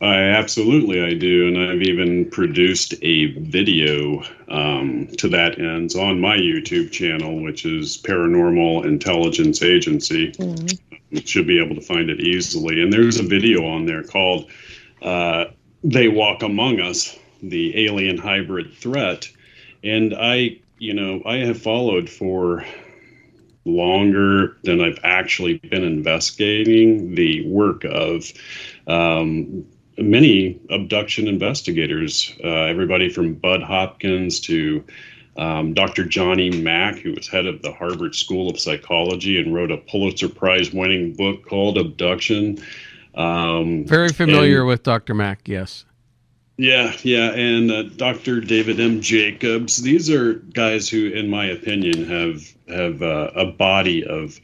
Speaker 10: I do, and I've even produced a video to that end on my YouTube channel, which is Paranormal Intelligence Agency. You should be able to find it easily. And there's a video on there called "They Walk Among Us: The Alien Hybrid Threat," and I have followed for longer than I've actually been investigating the work of many abduction investigators, everybody from Bud Hopkins to Dr. Johnny Mack, who was head of the Harvard School of Psychology and wrote a Pulitzer Prize winning book called Abduction.
Speaker 9: Very familiar with Dr. Mack, yes.
Speaker 10: Yeah, and Dr. David M. Jacobs. These are guys who, in my opinion, have a body of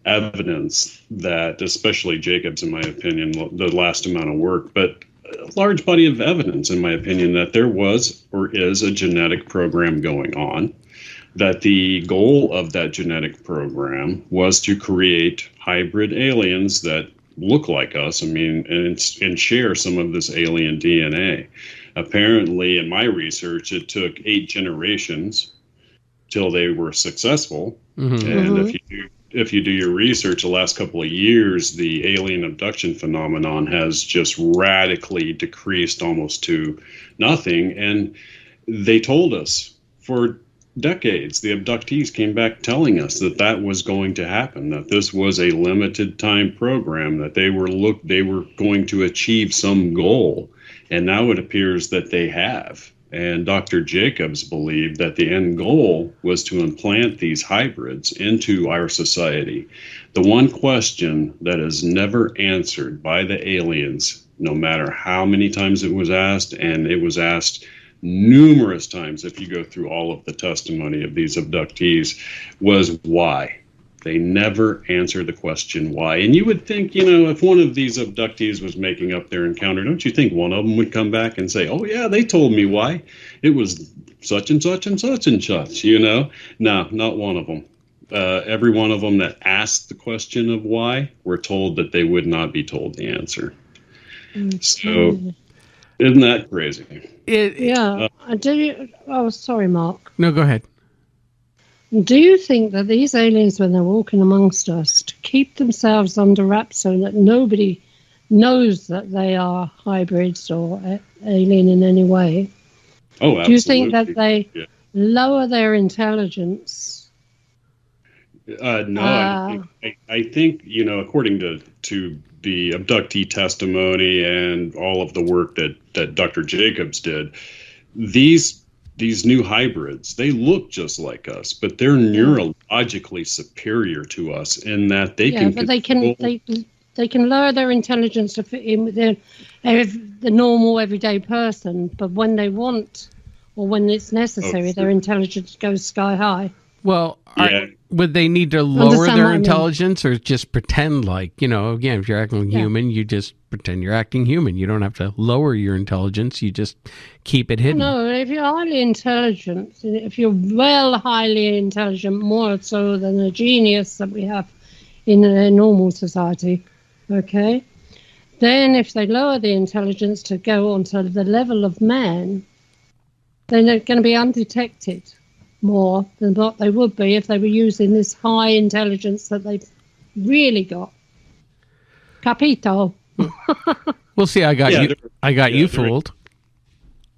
Speaker 10: evidence that, especially Jacobs, in my opinion, the last amount of work, but a large body of evidence, in my opinion, that there was or is a genetic program going on, that the goal of that genetic program was to create hybrid aliens that look like us, and share some of this alien DNA. Apparently, in my research, it took 8 generations till they were successful. And if you do your research, the last couple of years, the alien abduction phenomenon has just radically decreased almost to nothing. And they told us for decades, the abductees came back telling us that that was going to happen, that this was a limited time program, that they were going to achieve some goal. And now it appears that they have. And Dr. Jacobs believed that the end goal was to implant these hybrids into our society. The one question that is never answered by the aliens, no matter how many times it was asked, and it was asked numerous times if you go through all of the testimony of these abductees, was why. They never answer the question why. And you would think, if one of these abductees was making up their encounter, don't you think one of them would come back and say, oh, yeah, they told me why. It was such and such and such and such, No, not one of them. Every one of them that asked the question of why were told that they would not be told the answer. So, isn't that crazy?
Speaker 8: Sorry, Mark.
Speaker 9: No, go ahead.
Speaker 8: Do you think that these aliens, when they're walking amongst us, to keep themselves under wraps so that nobody knows that they are hybrids or alien in any way?
Speaker 10: Oh, absolutely.
Speaker 8: Do you think that they lower their intelligence?
Speaker 10: No, I think according to the abductee testimony and all of the work that Dr. Jacobs did, these new hybrids, they look just like us, but they're neurologically superior to us in that they can.
Speaker 8: But they can lower their intelligence to fit in with the normal everyday person. But when they want, or when it's necessary, their intelligence goes sky high.
Speaker 9: Well, would they need to lower their intelligence or just pretend like, again, if you're acting human, you just pretend you're acting human. You don't have to lower your intelligence. You just keep it hidden.
Speaker 8: No, if you're highly intelligent, if you're highly intelligent, more so than a genius that we have in a normal society, okay, then if they lower the intelligence to go onto the level of man, then they're going to be undetected more than what they would be if they were using this high intelligence that they've really got. Capito.
Speaker 9: We'll see. I got you fooled.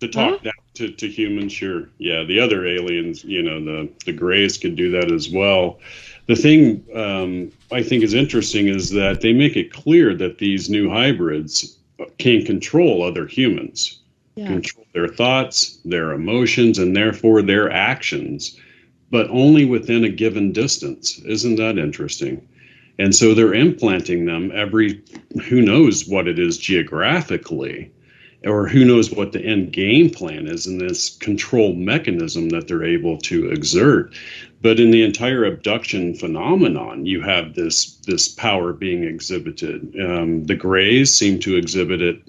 Speaker 10: To talk down to humans, sure. Yeah, the other aliens, the Greys could do that as well. The thing I think is interesting is that they make it clear that these new hybrids can control other humans. Control their thoughts, their emotions, and therefore their actions, but only within a given distance. Isn't that interesting? And so they're implanting them who knows what it is geographically, or who knows what the end game plan is in this control mechanism that they're able to exert. But in the entire abduction phenomenon, you have this power being exhibited. The Greys seem to exhibit it,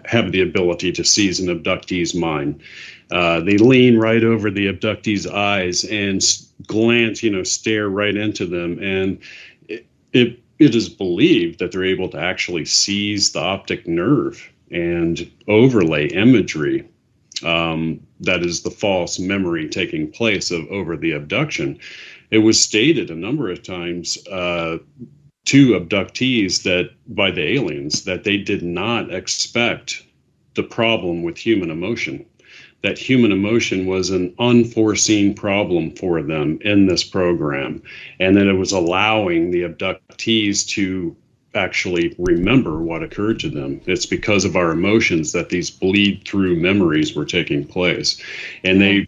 Speaker 10: have the ability to seize an abductee's mind. They lean right over the abductee's eyes and glance, stare right into them. And it is believed that they're able to actually seize the optic nerve and overlay imagery, that is the false memory taking place over the abduction. It was stated a number of times to abductees that by the aliens that they did not expect the problem with human emotion, that human emotion was an unforeseen problem for them in this program, and that it was allowing the abductees to actually remember what occurred to them. It's because of our emotions that these bleed through memories were taking place. And they,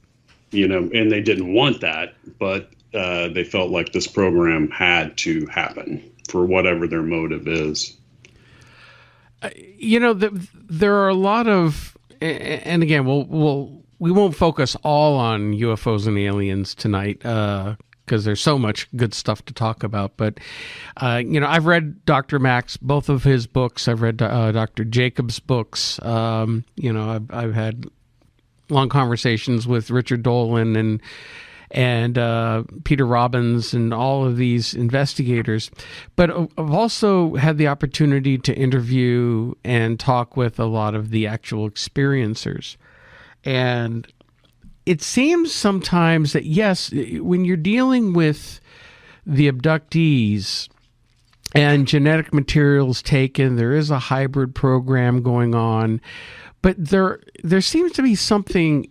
Speaker 10: and they didn't want that, but they felt like this program had to happen for whatever their motive is.
Speaker 9: There are a lot of, and again, we won't focus all on UFOs and aliens tonight, because there's so much good stuff to talk about. But, I've read Dr. Mack's, both of his books. I've read Dr. Jacobs' books. I've had long conversations with Richard Dolan and Peter Robbins and all of these investigators. But I've also had the opportunity to interview and talk with a lot of the actual experiencers. And it seems sometimes that, yes, when you're dealing with the abductees and genetic materials taken, there is a hybrid program going on, but there seems to be something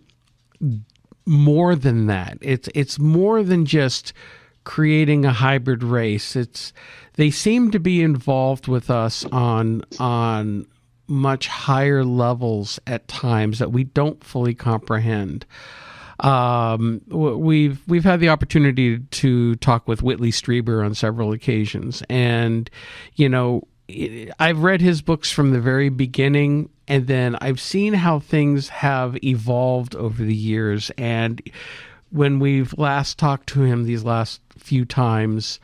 Speaker 9: more than that. It's more than just creating a hybrid race. They seem to be involved with us on much higher levels at times that we don't fully comprehend. We've had the opportunity to talk with Whitley Strieber on several occasions, and I've read his books from the very beginning, and then I've seen how things have evolved over the years. And when we've last talked to him these last few times,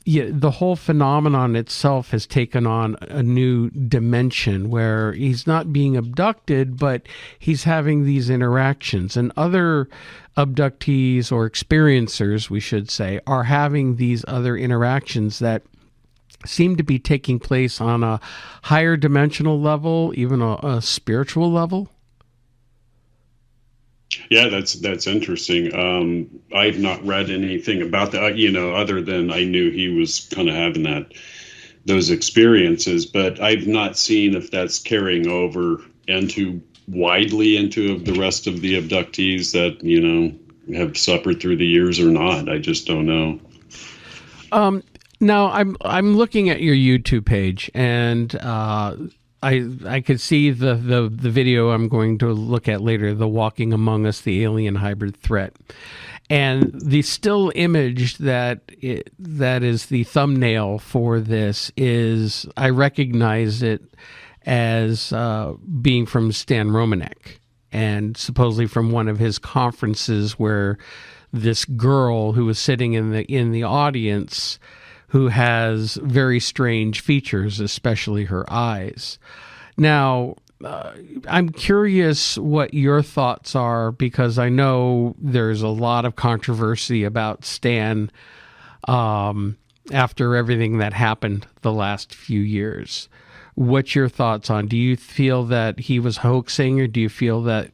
Speaker 9: the whole phenomenon itself has taken on a new dimension where he's not being abducted, but he's having these interactions, and other abductees or experiencers, we should say, are having these other interactions that seem to be taking place on a higher dimensional level, even a spiritual level.
Speaker 10: Yeah, that's interesting. I've not read anything about that, other than I knew he was kind of having those experiences, but I've not seen if that's carrying over widely into the rest of the abductees that, have suffered through the years or not. I just don't know.
Speaker 9: Now I'm looking at your YouTube page, and I could see the video I'm going to look at later, the Walking Among Us, the Alien Hybrid Threat. And the still image that is the thumbnail for this is, I recognize it as being from Stan Romanek, and supposedly from one of his conferences where this girl who was sitting in the audience, who has very strange features, especially her eyes. Now, I'm curious what your thoughts are, because I know there's a lot of controversy about Stan after everything that happened the last few years. What's your thoughts on? Do you feel that he was hoaxing, or do you feel that,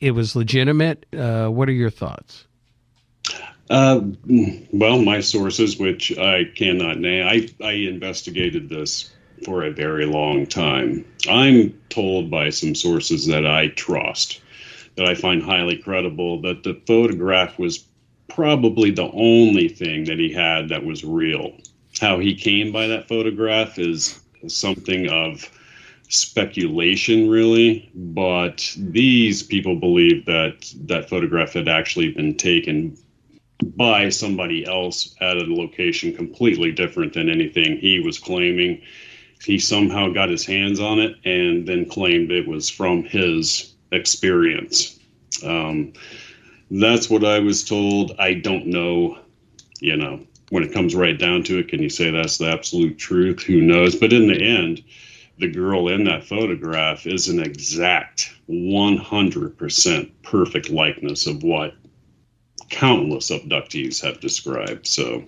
Speaker 9: it was legitimate? What are your thoughts?
Speaker 10: Well, my sources, which I cannot name, I investigated this for a very long time. I'm told by some sources that I trust, that I find highly credible, that the photograph was probably the only thing that he had that was real. How he came by that photograph is something of speculation, really, but these people believe that that photograph had actually been taken by somebody else at a location completely different than anything he was claiming. He somehow got his hands on it and then claimed it was from his experience. That's what I was told. I don't know, when it comes right down to it, can you say that's the absolute truth? Who knows? But in the end, the girl in that photograph is an exact 100% perfect likeness of what countless abductees have described. So,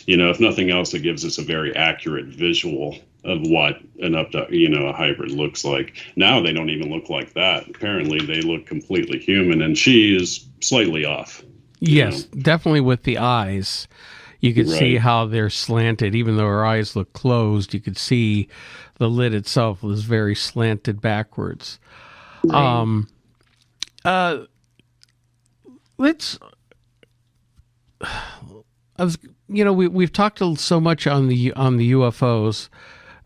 Speaker 10: if nothing else, it gives us a very accurate visual of what a hybrid looks like. Now they don't even look like that. Apparently they look completely human, and she is slightly off.
Speaker 9: Yes, definitely with the eyes. You could see how they're slanted. Even though her eyes look closed, you could see the lid itself was very slanted backwards. Right. We've talked so much on the UFOs.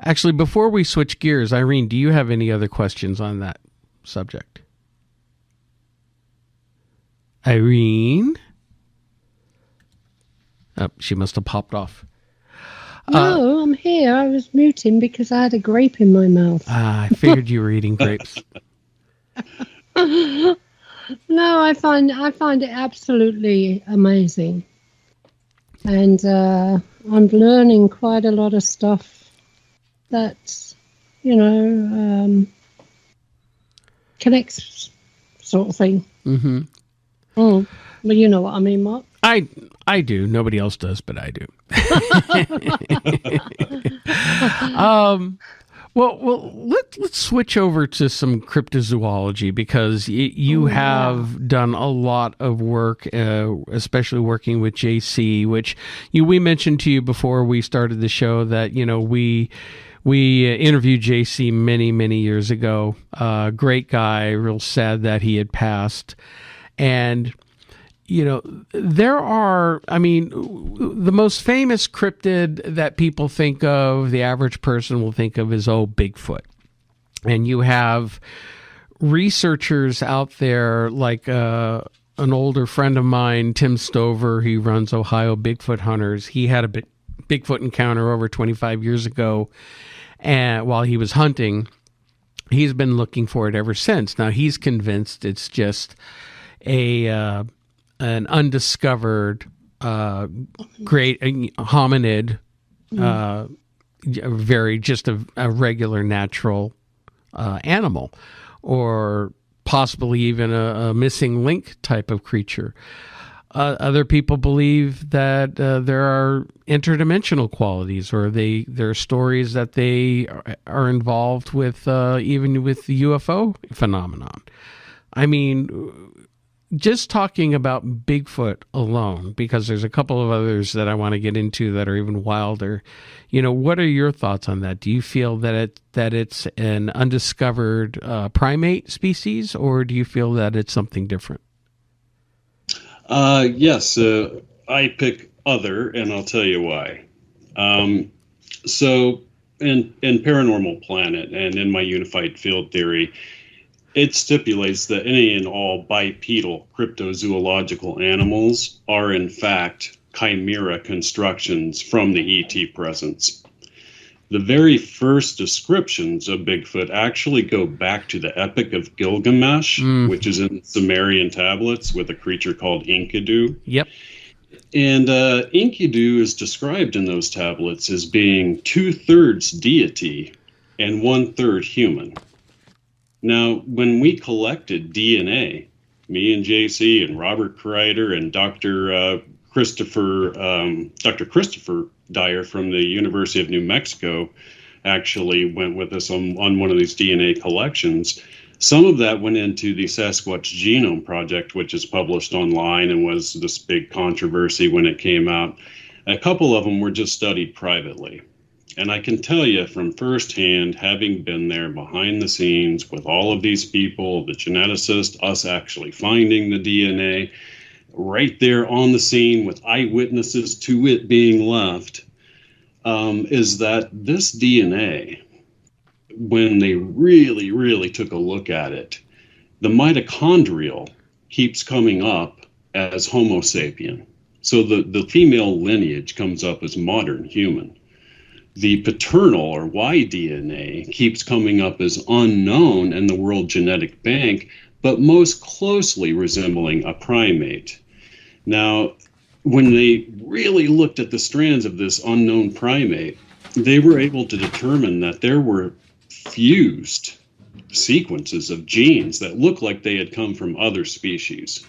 Speaker 9: Actually, before we switch gears, Irene, do you have any other questions on that subject? Irene? Oh, she must have popped off.
Speaker 8: No, I'm here. I was muting because I had a grape in my mouth.
Speaker 9: I figured you were eating grapes.
Speaker 8: No, I find it absolutely amazing. And I'm learning quite a lot of stuff that, connects, sort of thing.
Speaker 9: Mm-hmm.
Speaker 8: Oh, well, you know what I mean, Mark.
Speaker 9: I do. Nobody else does, but I do. Well, let's switch over to some cryptozoology, because you have done a lot of work, especially working with JC, which we mentioned to you before we started the show that we interviewed JC many years ago. Great guy. Real sad that he had passed, and there are, the most famous cryptid that people think of, the average person will think of, is, Bigfoot. And you have researchers out there like an older friend of mine, Tim Stover, he runs Ohio Bigfoot Hunters. He had a Bigfoot encounter over 25 years ago, and while he was hunting, he's been looking for it ever since. Now, he's convinced it's just an undiscovered great hominid, just a regular natural animal, or possibly even a missing link type of creature. Other people believe that there are interdimensional qualities, or there are stories that they are involved with, even with the UFO phenomenon. Just talking about Bigfoot alone, because there's a couple of others that I want to get into that are even wilder. What are your thoughts on that? Do you feel that it's an undiscovered primate species, or do you feel that it's something different?
Speaker 10: Yes, I pick other, and I'll tell you why. So in Paranormal Planet and in my unified field theory, it stipulates that any and all bipedal cryptozoological animals are in fact chimera constructions from the ET presence. The very first descriptions of Bigfoot actually go back to the Epic of Gilgamesh, which is in Sumerian tablets, with a creature called Enkidu.
Speaker 9: Yep.
Speaker 10: And Enkidu is described in those tablets as being 2/3 deity and 1/3 human. Now, when we collected DNA, me and JC and Robert Kreider and Dr. Christopher Dyer from the University of New Mexico actually went with us on one of these DNA collections. Some of that went into the Sasquatch Genome Project, which is published online and was this big controversy when it came out. A couple of them were just studied privately. And I can tell you from firsthand, having been there behind the scenes with all of these people, the geneticists, us actually finding the DNA, right there on the scene with eyewitnesses to it being left, is that this DNA, when they really took a look at it, the mitochondrial keeps coming up as Homo sapien. So the female lineage comes up as modern human. The paternal or Y DNA keeps coming up as unknown in the World Genetic Bank, but most closely resembling a primate. Now, when they really looked at the strands of this unknown primate, they were able to determine that there were fused sequences of genes that looked like they had come from other species.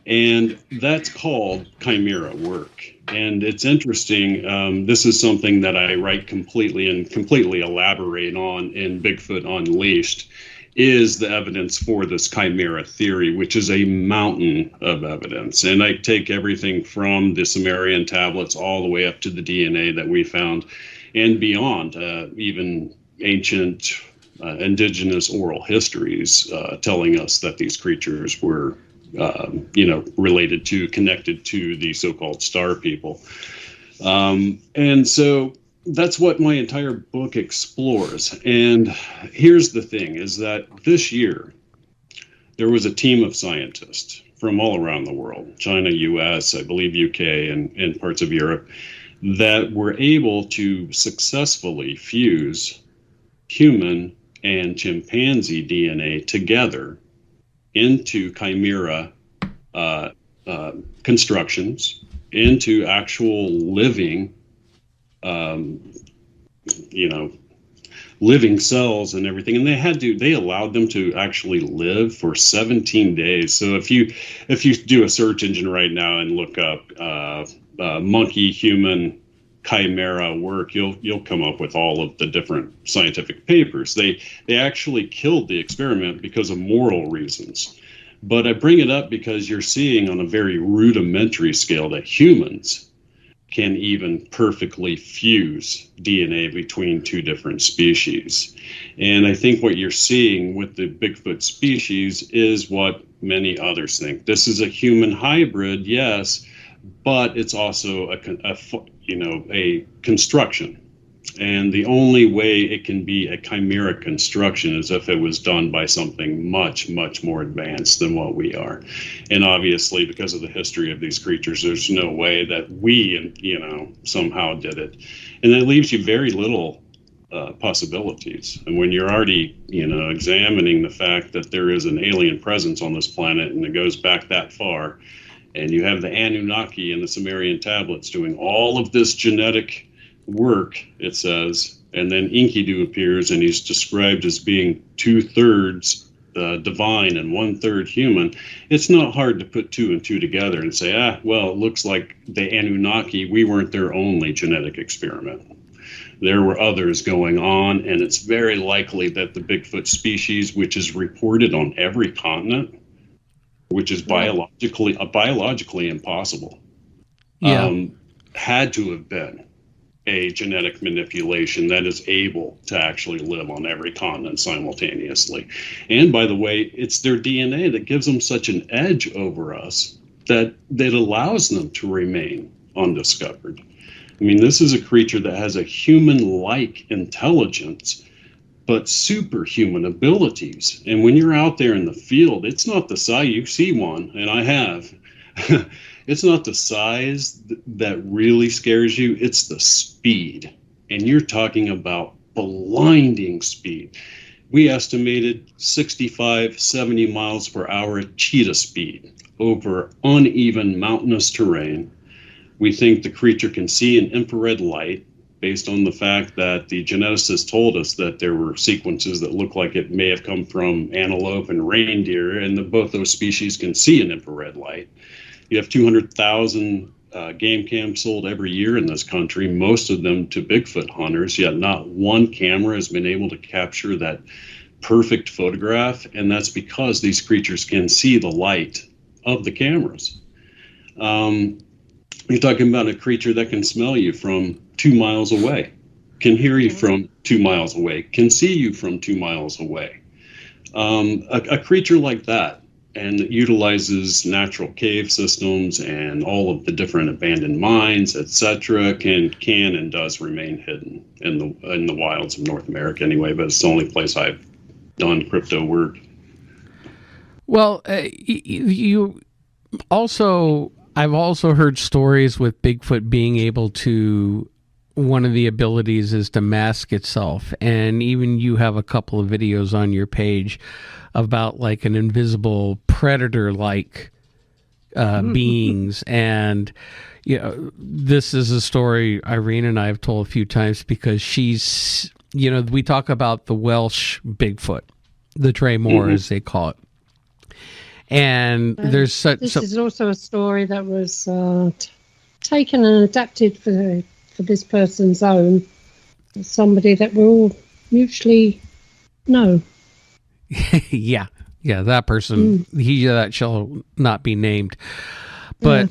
Speaker 10: And that's called chimera work. And it's interesting. This is something that I write completely elaborate on in Bigfoot Unleashed, is the evidence for this chimera theory, which is a mountain of evidence. And I take everything from the Sumerian tablets all the way up to the DNA that we found and beyond, even ancient indigenous oral histories telling us that these creatures were related to, connected to the so-called star people. And so that's what my entire book explores. And here's the thing, is that this year, there was a team of scientists from all around the world, China, US, I believe UK, and parts of Europe, that were able to successfully fuse human and chimpanzee DNA together into chimera constructions, into actual living, living cells and everything. And they allowed them to actually live for 17 days. So if you do a search engine right now and look up monkey human chimera work, you'll come up with all of the different scientific papers. They actually killed the experiment because of moral reasons. But I bring it up because you're seeing on a very rudimentary scale that humans can even perfectly fuse DNA between two different species. And I think what you're seeing with the Bigfoot species is what many others think. This is a human hybrid, yes, but it's also a construction. And the only way it can be a chimera construction is if it was done by something much, much more advanced than what we are. And obviously, because of the history of these creatures, there's no way that we, somehow did it. And that leaves you very little possibilities. And when you're already, examining the fact that there is an alien presence on this planet and it goes back that far, and you have the Anunnaki and the Sumerian tablets doing all of this genetic work, it says, and then Enkidu appears and he's described as being 2/3 divine and 1/3 human. It's not hard to put two and two together and say, well, it looks like the Anunnaki, we weren't their only genetic experiment. There were others going on, and it's very likely that the Bigfoot species, which is reported on every continent, which is biologically impossible, had to have been a genetic manipulation that is able to actually live on every continent simultaneously. And by the way, it's their DNA that gives them such an edge over us that allows them to remain undiscovered. I mean, this is a creature that has a human-like intelligence, but superhuman abilities. And when you're out there in the field, it's not the size, you see one, and I have, it's not the size that really scares you, it's the speed. And you're talking about blinding speed. We estimated 65, 70 miles per hour cheetah speed over uneven mountainous terrain. We think the creature can see in infrared light, based on the fact that the geneticists told us that there were sequences that look like it may have come from antelope and reindeer, and that both those species can see in infrared light. You have 200,000 game cams sold every year in this country, most of them to Bigfoot hunters, yet not one camera has been able to capture that perfect photograph, and that's because these creatures can see the light of the cameras. You're talking about a creature that can smell you from 2 miles away, can hear you from 2 miles away, can see you from 2 miles away. A creature like that, and it utilizes natural cave systems and all of the different abandoned mines, etc., can and does remain hidden in the wilds of North America anyway, but it's the only place I've done crypto work.
Speaker 9: Well, I've also heard stories with Bigfoot being able to, one of the abilities is to mask itself. And even you have a couple of videos on your page about like an invisible predator-like beings. And, this is a story Irene and I have told a few times because she's, we talk about the Welsh Bigfoot, the Trey Moore as they call it. And there's such.
Speaker 8: This is also a story that was taken and adapted for this person's own. Somebody that we all mutually know.
Speaker 9: Yeah, that person. That shall not be named. But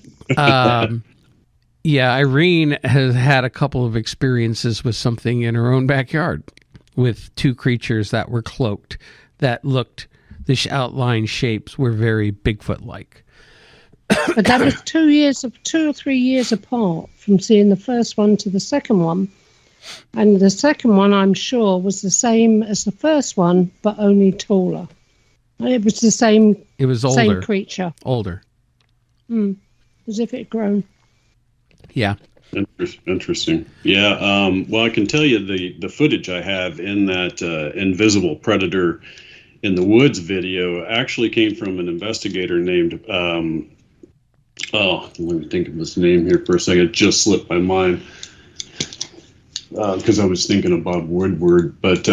Speaker 9: Irene has had a couple of experiences with something in her own backyard, with two creatures that were cloaked, that looked. The outline shapes were very Bigfoot-like.
Speaker 8: But that was 2 or 3 years apart from seeing the first one to the second one. And the second one, I'm sure, was the same as the first one, but only taller. It was the same.
Speaker 9: It was older.
Speaker 8: Same creature.
Speaker 9: Older.
Speaker 8: As if it had grown.
Speaker 9: Yeah.
Speaker 10: Interesting. Yeah. Well, I can tell you the footage I have in that invisible predator in the woods video actually came from an investigator named, let me think of his name here for a second. It just slipped my mind because I was thinking of Bob Woodward. But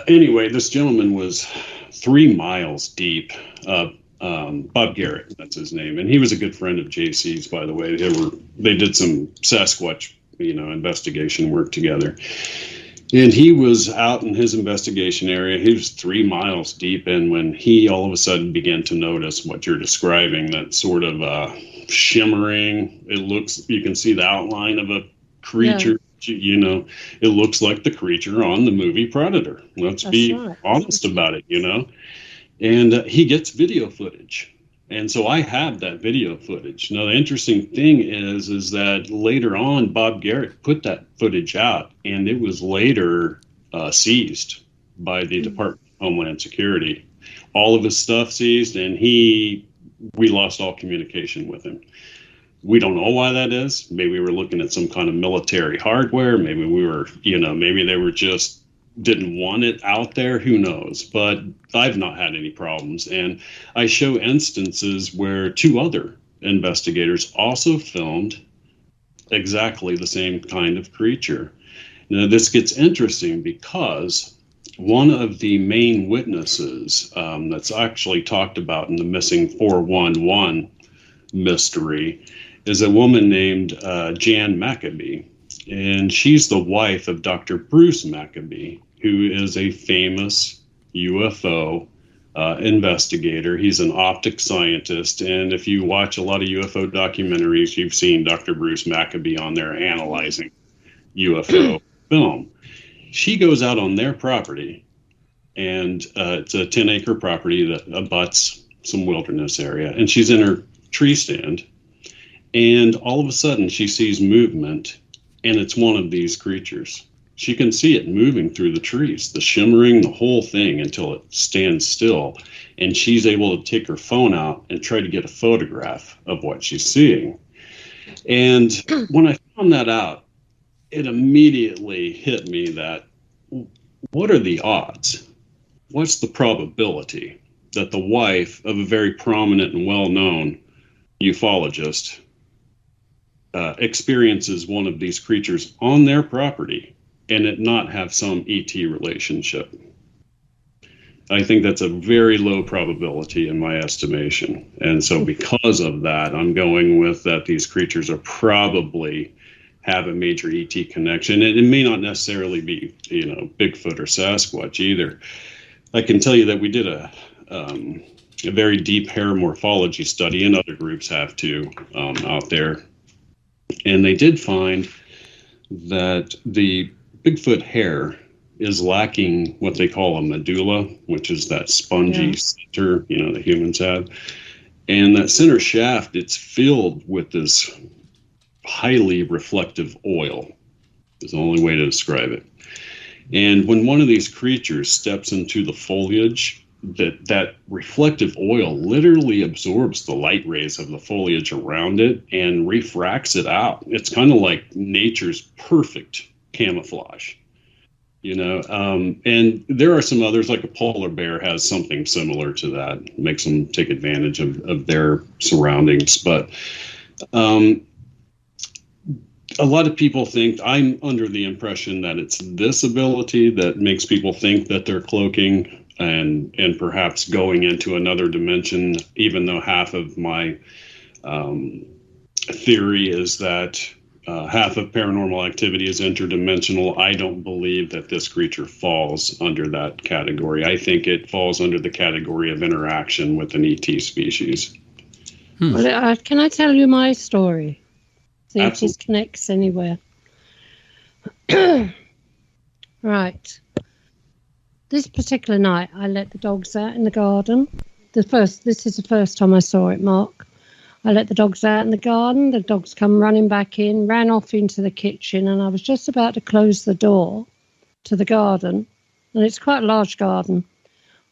Speaker 10: anyway, this gentleman was 3 miles deep. Bob Garrett, that's his name. And he was a good friend of JC's, by the way. They did some Sasquatch, investigation work together. And he was out in his investigation area. He was 3 miles deep in when he all of a sudden began to notice what you're describing, that sort of shimmering. You can see the outline of a creature. Yeah. It looks like the creature on the movie Predator. Let's be honest about it, And he gets video footage. And so I have that video footage. Now, the interesting thing is that later on, Bob Garrett put that footage out, and it was later seized by the Department of Homeland Security. All of his stuff seized, and we lost all communication with him. We don't know why that is. Maybe we were looking at some kind of military hardware. Maybe we were, maybe they were just didn't want it out there. Who knows? But I've not had any problems. And I show instances where 2 other investigators also filmed exactly the same kind of creature. Now, this gets interesting because one of the main witnesses that's actually talked about in the missing 411 mystery is a woman named Jan Maccabee. And she's the wife of Dr. Bruce Maccabee, who is a famous UFO investigator. He's an optic scientist. And if you watch a lot of UFO documentaries, you've seen Dr. Bruce Maccabee on there analyzing UFO film. She goes out on their property, and it's a 10-acre property that abuts some wilderness area. And she's in her tree stand, and all of a sudden she sees movement. And it's one of these creatures. She can see it moving through the trees, the shimmering, the whole thing, until it stands still. And she's able to take her phone out and try to get a photograph of what she's seeing. And when I found that out, it immediately hit me that what are the odds? What's the probability that the wife of a very prominent and well-known ufologist experiences one of these creatures on their property and it not have some ET relationship? I think that's a very low probability in my estimation. And so because of that, I'm going with that these creatures are probably have a major ET connection. And it may not necessarily be, Bigfoot or Sasquatch either. I can tell you that we did a very deep hair morphology study, and other groups have too out there. And they did find that the Bigfoot hair is lacking what they call a medulla, which is that spongy center, that humans have. And that center shaft, it's filled with this highly reflective oil, is the only way to describe it. And when one of these creatures steps into the foliage, that reflective oil literally absorbs the light rays of the foliage around it and refracts it out. It's kind of like nature's perfect camouflage, and there are some others, like a polar bear has something similar to that, makes them take advantage of their surroundings. But a lot of people think, I'm under the impression that it's this ability that makes people think that they're cloaking and perhaps going into another dimension, even though half of my theory is that half of paranormal activity is interdimensional. I don't believe that this creature falls under that category. I think it falls under the category of interaction with an ET species.
Speaker 8: Well, can I tell you my story? See if
Speaker 10: Absolutely.
Speaker 8: this connects anywhere. Right. This particular night, I let the dogs out in the garden. This is the first time I saw it, Mark. I let the dogs out in the garden. The dogs come running back in, ran off into the kitchen, and I was just about to close the door to the garden, and it's quite a large garden,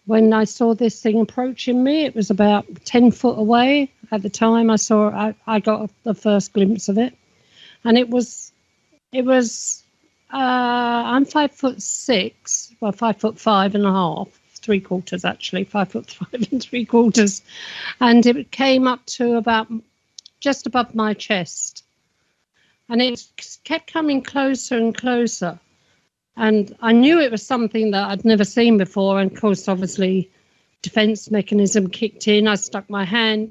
Speaker 8: when I saw this thing approaching me. It was about 10 foot away at the time. I got the first glimpse of it, and it was I'm 5'6", well, 5'5.5", 3/4 actually, 5'5 3/4, and it came up to about just above my chest, and it kept coming closer and closer, and I knew it was something that I'd never seen before, and of course, obviously, defense mechanism kicked in. I stuck my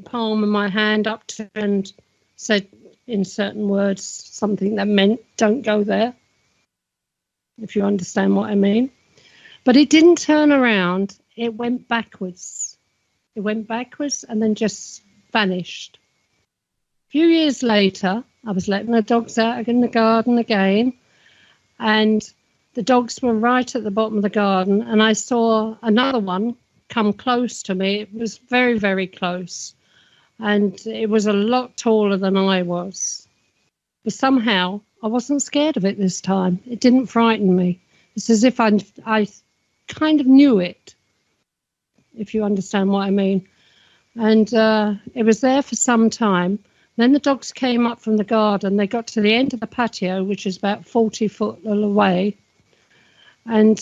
Speaker 8: palm of my hand up to and said in certain words something that meant "don't go there," if you understand what I mean. But it didn't turn around. It went backwards. It went backwards and then just vanished. A few years later, I was letting the dogs out in the garden again, and the dogs were right at the bottom of the garden, and I saw another one come close to me. It was very, very close, and it was a lot taller than I was. But somehow I wasn't scared of it this time. It didn't frighten me. It's as if I kind of knew it, if you understand what I mean. And it was there for some time. Then the dogs came up from the garden. They got to the end of the patio, which is about 40 foot away. And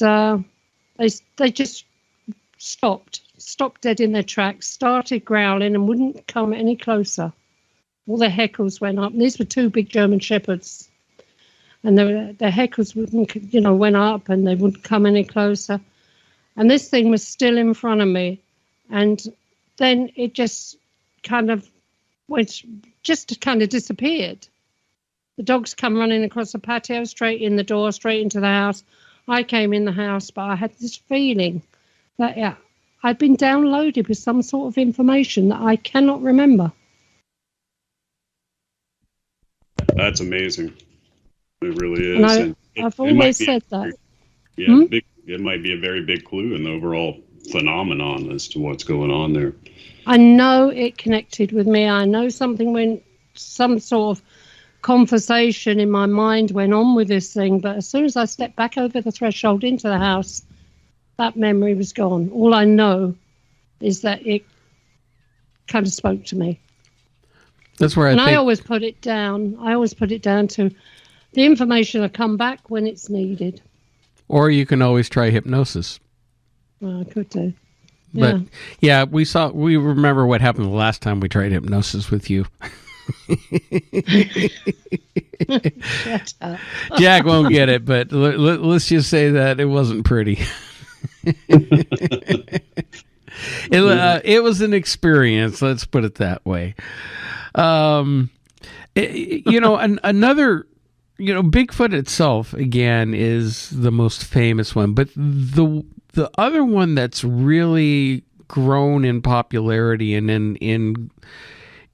Speaker 8: they just stopped dead in their tracks, started growling and wouldn't come any closer. All their heckles went up. And these were two big German shepherds. And their heckles went up and they wouldn't come any closer. And this thing was still in front of me. And then it just kind of disappeared. The dogs come running across the patio, straight in the door, straight into the house. I came in the house, but I had this feeling that I'd been downloaded with some sort of information that I cannot remember.
Speaker 10: That's amazing. It really is.
Speaker 8: And I've always said that.
Speaker 10: Yeah, it might be a very big clue in the overall phenomenon as to what's going on there.
Speaker 8: I know it connected with me. I know some sort of conversation in my mind went on with this thing, but as soon as I stepped back over the threshold into the house, that memory was gone. All I know is that it kind of spoke to me.
Speaker 9: That's where
Speaker 8: I always put it down. I always put it down to the information will come back when it's needed.
Speaker 9: Or you can always try hypnosis.
Speaker 8: Well, I could do. Yeah.
Speaker 9: But yeah, we remember what happened the last time we tried hypnosis with you.
Speaker 8: Shut up.
Speaker 9: Jack won't get it, but let's just say that it wasn't pretty. It was an experience. Let's put it that way. Another, Bigfoot itself again is the most famous one, but the other one that's really grown in popularity and in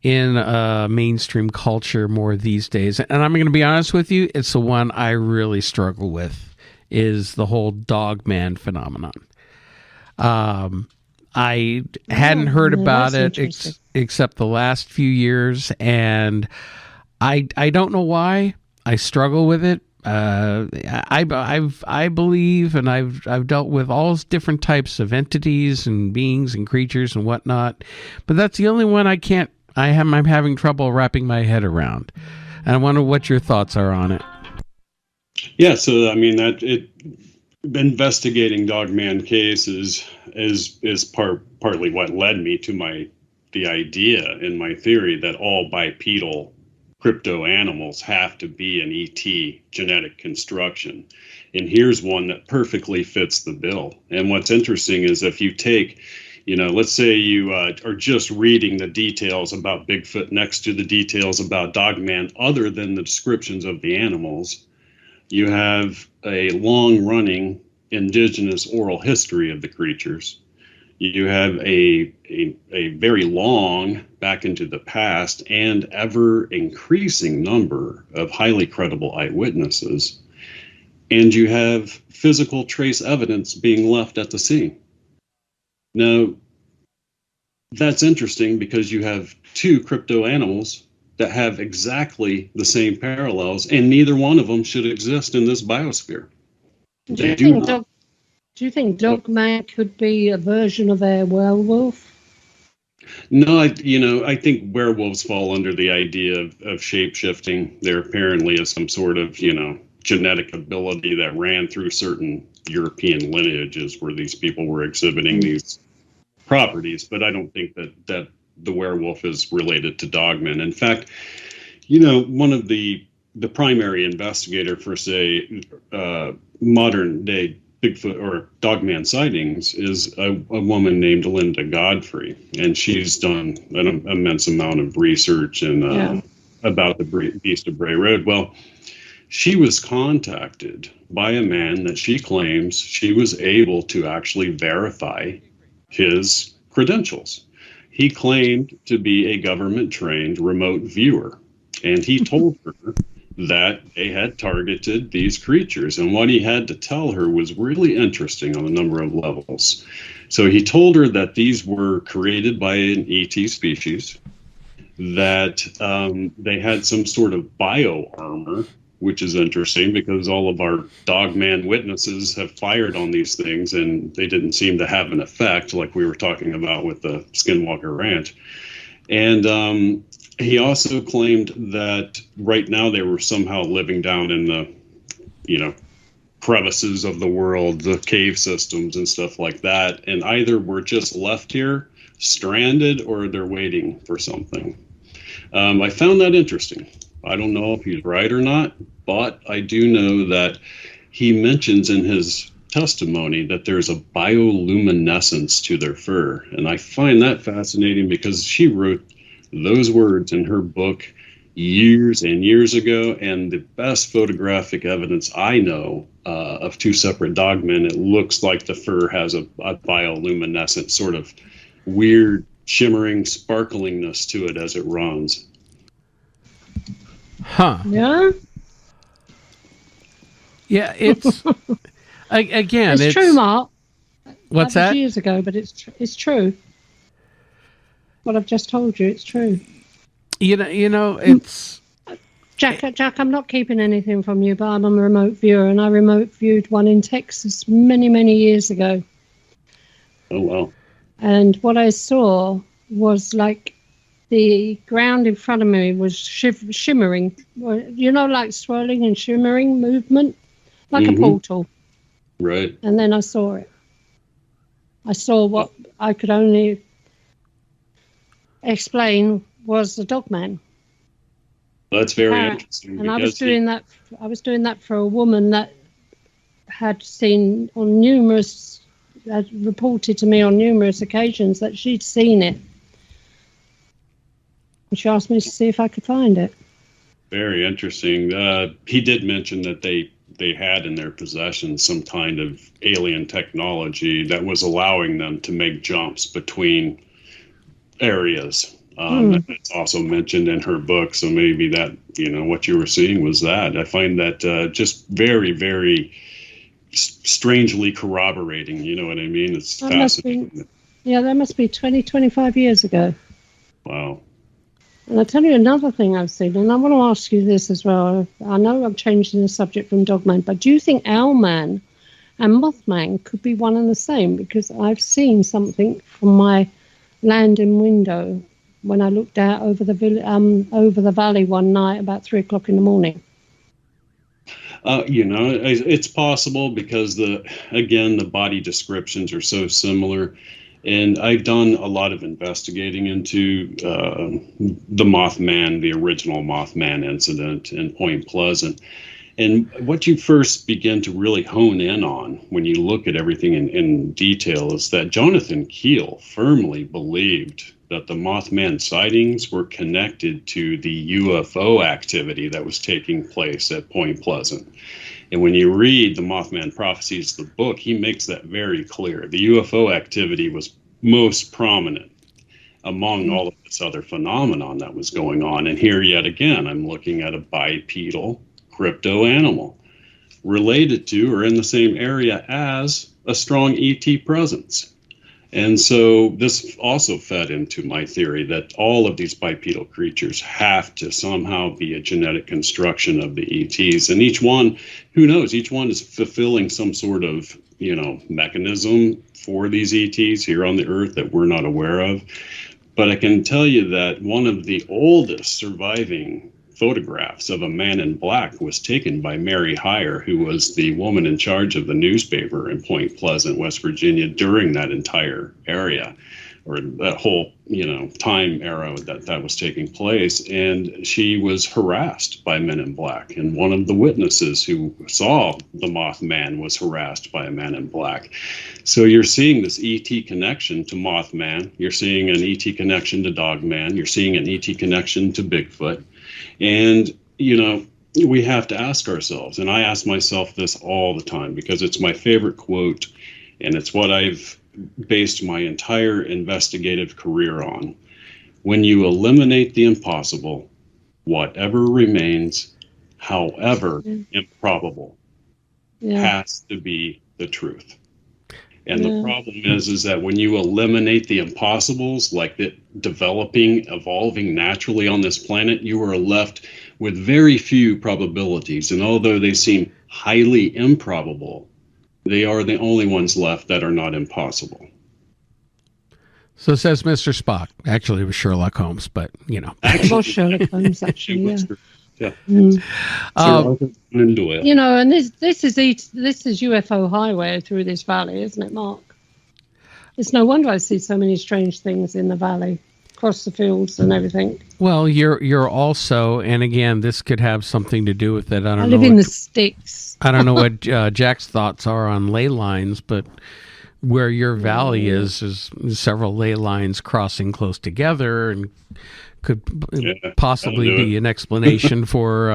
Speaker 9: mainstream culture more these days, and I'm going to be honest with you, it's the one I really struggle with, is the whole dog man phenomenon. I hadn't heard about it except the last few years, and I don't know why I struggle with it. I believe, and I've dealt with all different types of entities and beings and creatures and whatnot, but that's the only one I'm having trouble wrapping my head around. And I wonder what your thoughts are on it.
Speaker 10: Yeah, so I mean investigating dogman cases is partly what led me to the idea in my theory that all bipedal crypto animals have to be an ET genetic construction. And here's one that perfectly fits the bill. And what's interesting is if you take, let's say you are just reading the details about Bigfoot next to the details about Dogman, other than the descriptions of the animals, you have a long-running indigenous oral history of the creatures. You have a very long, back into the past, and ever-increasing number of highly credible eyewitnesses. And you have physical trace evidence being left at the scene. Now, that's interesting because you have two crypto animals that have exactly the same parallels, and neither one of them should exist in this biosphere.
Speaker 8: Do you think Dogman could be a version of a werewolf?
Speaker 10: No, I think werewolves fall under the idea of shape-shifting. There apparently is some sort of, genetic ability that ran through certain European lineages where these people were exhibiting these properties, but I don't think that the werewolf is related to Dogman. In fact, one of the primary investigator for, say, modern day Bigfoot or Dogman sightings is a woman named Linda Godfrey, and she's done an immense amount of research about the Beast of Bray Road. Well, she was contacted by a man that she claims she was able to actually verify his credentials. He claimed to be a government-trained remote viewer, and he told her that they had targeted these creatures. And what he had to tell her was really interesting on a number of levels. So he told her that these were created by an ET species, that they had some sort of bio armor, which is interesting because all of our Dogman witnesses have fired on these things and they didn't seem to have an effect, like we were talking about with the Skinwalker Ranch. And he also claimed that right now they were somehow living down in the, crevices of the world, the cave systems and stuff like that. And either we're just left here stranded or they're waiting for something. I found that interesting. I don't know if he's right or not, but I do know that he mentions in his testimony that there's a bioluminescence to their fur. And I find that fascinating because she wrote those words in her book years and years ago, and the best photographic evidence I know of two separate dogmen, it looks like the fur has a bioluminescent sort of weird shimmering sparklingness to it as it runs.
Speaker 9: Huh.
Speaker 8: Yeah?
Speaker 9: Yeah, it's... again,
Speaker 8: it's true, Mark.
Speaker 9: What's
Speaker 8: that?
Speaker 9: That?
Speaker 8: Years ago, but it's true. What I've just told you, it's true.
Speaker 9: It's...
Speaker 8: Jack, I'm not keeping anything from you, but I'm a remote viewer, and I remote viewed one in Texas many, many years ago.
Speaker 10: Oh, wow.
Speaker 8: And what I saw was like the ground in front of me was shimmering. Like swirling and shimmering movement, like a portal.
Speaker 10: Right.
Speaker 8: And then I saw it. I saw what I could only explain was the Dogman.
Speaker 10: That's very interesting.
Speaker 8: And I was doing that for a woman that had seen on numerous, had reported to me on numerous occasions that she'd seen it. And she asked me to see if I could find it.
Speaker 10: Very interesting. He did mention that they had in their possession some kind of alien technology that was allowing them to make jumps between areas. It's also mentioned in her book, so maybe that, what you were seeing was that. I find that just very, very strangely corroborating, you know what I mean? It's fascinating.
Speaker 8: That must be 20, 25 years ago.
Speaker 10: Wow.
Speaker 8: And I'll tell you another thing I've seen, and I want to ask you this as well. I know I'm changing the subject from Dogman, but do you think Owlman and Mothman could be one and the same? Because I've seen something from my landing window when I looked out over the valley one night about 3 o'clock in the morning.
Speaker 10: It's possible because the body descriptions are so similar. And I've done a lot of investigating into the Mothman, the original Mothman incident in Point Pleasant. And what you first begin to really hone in on when you look at everything in detail is that Jonathan Keel firmly believed that the Mothman sightings were connected to the UFO activity that was taking place at Point Pleasant. And when you read the Mothman Prophecies, the book, he makes that very clear. The UFO activity was most prominent among all of this other phenomenon that was going on. And here yet again, I'm looking at a bipedal crypto animal related to or in the same area as a strong ET presence. And so this also fed into my theory that all of these bipedal creatures have to somehow be a genetic construction of the ETs. And each one, who knows, each one is fulfilling some sort of, mechanism for these ETs here on the earth that we're not aware of. But I can tell you that one of the oldest surviving photographs of a man in black was taken by Mary Heyer, who was the woman in charge of the newspaper in Point Pleasant, West Virginia, during that entire area, or that whole, time era that was taking place. And she was harassed by men in black. And one of the witnesses who saw the Mothman was harassed by a man in black. So you're seeing this ET connection to Mothman. You're seeing an ET connection to Dogman. You're seeing an ET connection to Bigfoot. And, we have to ask ourselves, and I ask myself this all the time because it's my favorite quote, and it's what I've based my entire investigative career on. When you eliminate the impossible, whatever remains, however improbable, has to be the truth. And the problem is that when you eliminate the impossibles, like it developing, evolving naturally on this planet, you are left with very few probabilities. And although they seem highly improbable, they are the only ones left that are not impossible.
Speaker 9: So says Mr. Spock. Actually, it was Sherlock Holmes, but,
Speaker 8: Actually, Sherlock Holmes, actually,
Speaker 10: yeah.
Speaker 8: And this is UFO highway through this valley, isn't it, Mark? It's no wonder I see so many strange things in the valley, across the fields and everything.
Speaker 9: Well, you're also, and again, this could have something to do with it. I
Speaker 8: live in the sticks.
Speaker 9: I don't know what Jack's thoughts are on ley lines, but where your valley is several ley lines crossing close together, and could possibly be an explanation for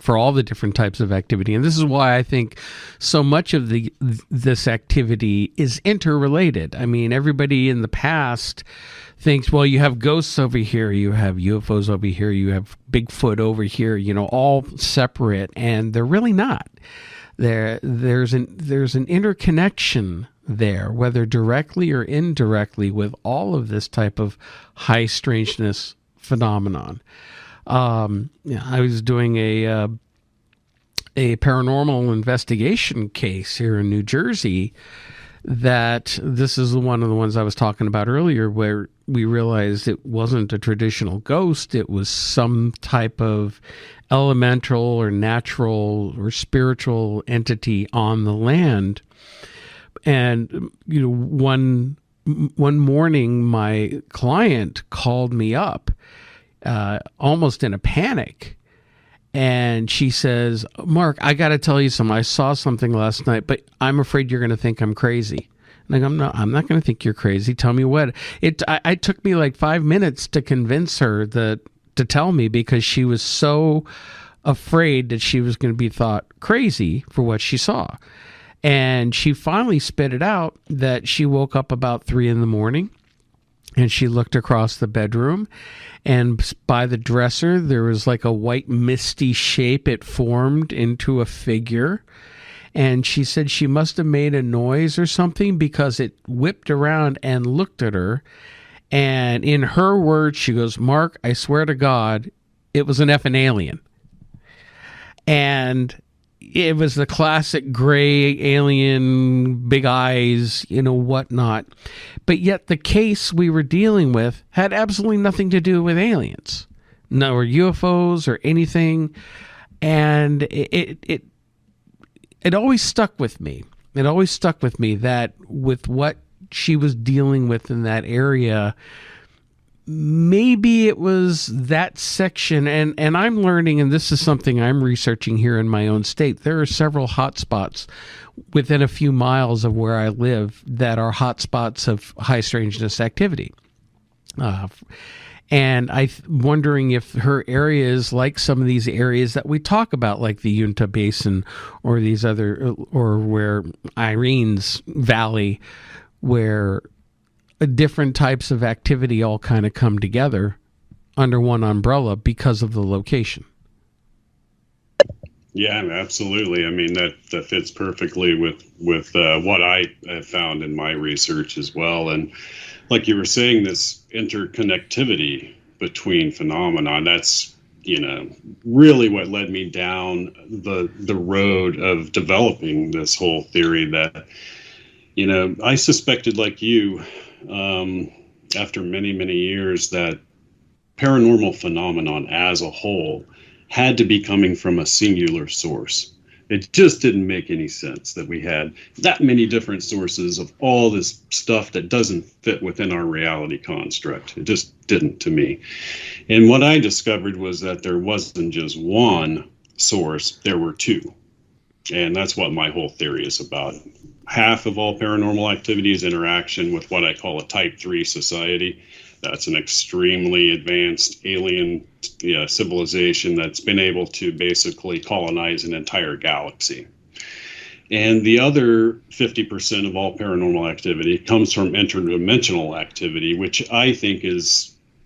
Speaker 9: all the different types of activity. And this is why I think so much of this activity is interrelated. I mean, everybody in the past thinks, well, you have ghosts over here, you have UFOs over here, you have Bigfoot over here, all separate, and they're really not. There's an interconnection there, whether directly or indirectly, with all of this type of high strangeness phenomenon. I was doing a paranormal investigation case here in New Jersey. That this is one of the ones I was talking about earlier, where we realized it wasn't a traditional ghost; it was some type of elemental or natural or spiritual entity on the land. And one morning, my client called me up, almost in a panic, and she says, "Mark, I got to tell you something. I saw something last night, but I'm afraid you're going to think I'm crazy." And I'm not going to think you're crazy. Tell me what. It took me like 5 minutes to convince her to tell me, because she was so afraid that she was going to be thought crazy for what she saw. And she finally spit it out that she woke up about 3 a.m. and she looked across the bedroom, and by the dresser there was like a white misty shape. It formed into a figure, and she said she must have made a noise or something, because it whipped around and looked at her. And in her words, she goes, "Mark, I swear to God, it was an effing alien." And it was the classic gray alien, big eyes, whatnot. But yet the case we were dealing with had absolutely nothing to do with aliens, or UFOs or anything. And it always stuck with me. It always stuck with me that with what she was dealing with in that area. Maybe it was that section, and I'm learning, and this is something I'm researching here in my own state. There are several hot spots within a few miles of where I live that are hot spots of high strangeness activity. And I'm wondering if her area is like some of these areas that we talk about, like the Uinta Basin or these other, or where Irene's Valley, where different types of activity all kind of come together under one umbrella because of the location.
Speaker 10: Yeah, absolutely. I mean, that fits perfectly with what I have found in my research as well. And like you were saying, this interconnectivity between phenomena, that's, really what led me down the road of developing this whole theory that, I suspected, like you, after many, many years, that paranormal phenomenon as a whole had to be coming from a singular source. It just didn't make any sense that we had that many different sources of all this stuff that doesn't fit within our reality construct. It just didn't to me. And what I discovered was that there wasn't just one source, there were two. And that's what my whole theory is about. Half of all paranormal activity is interaction with what I call a Type 3 society. That's an extremely advanced alien civilization that's been able to basically colonize an entire galaxy. And the other 50% of all paranormal activity comes from interdimensional activity, which I think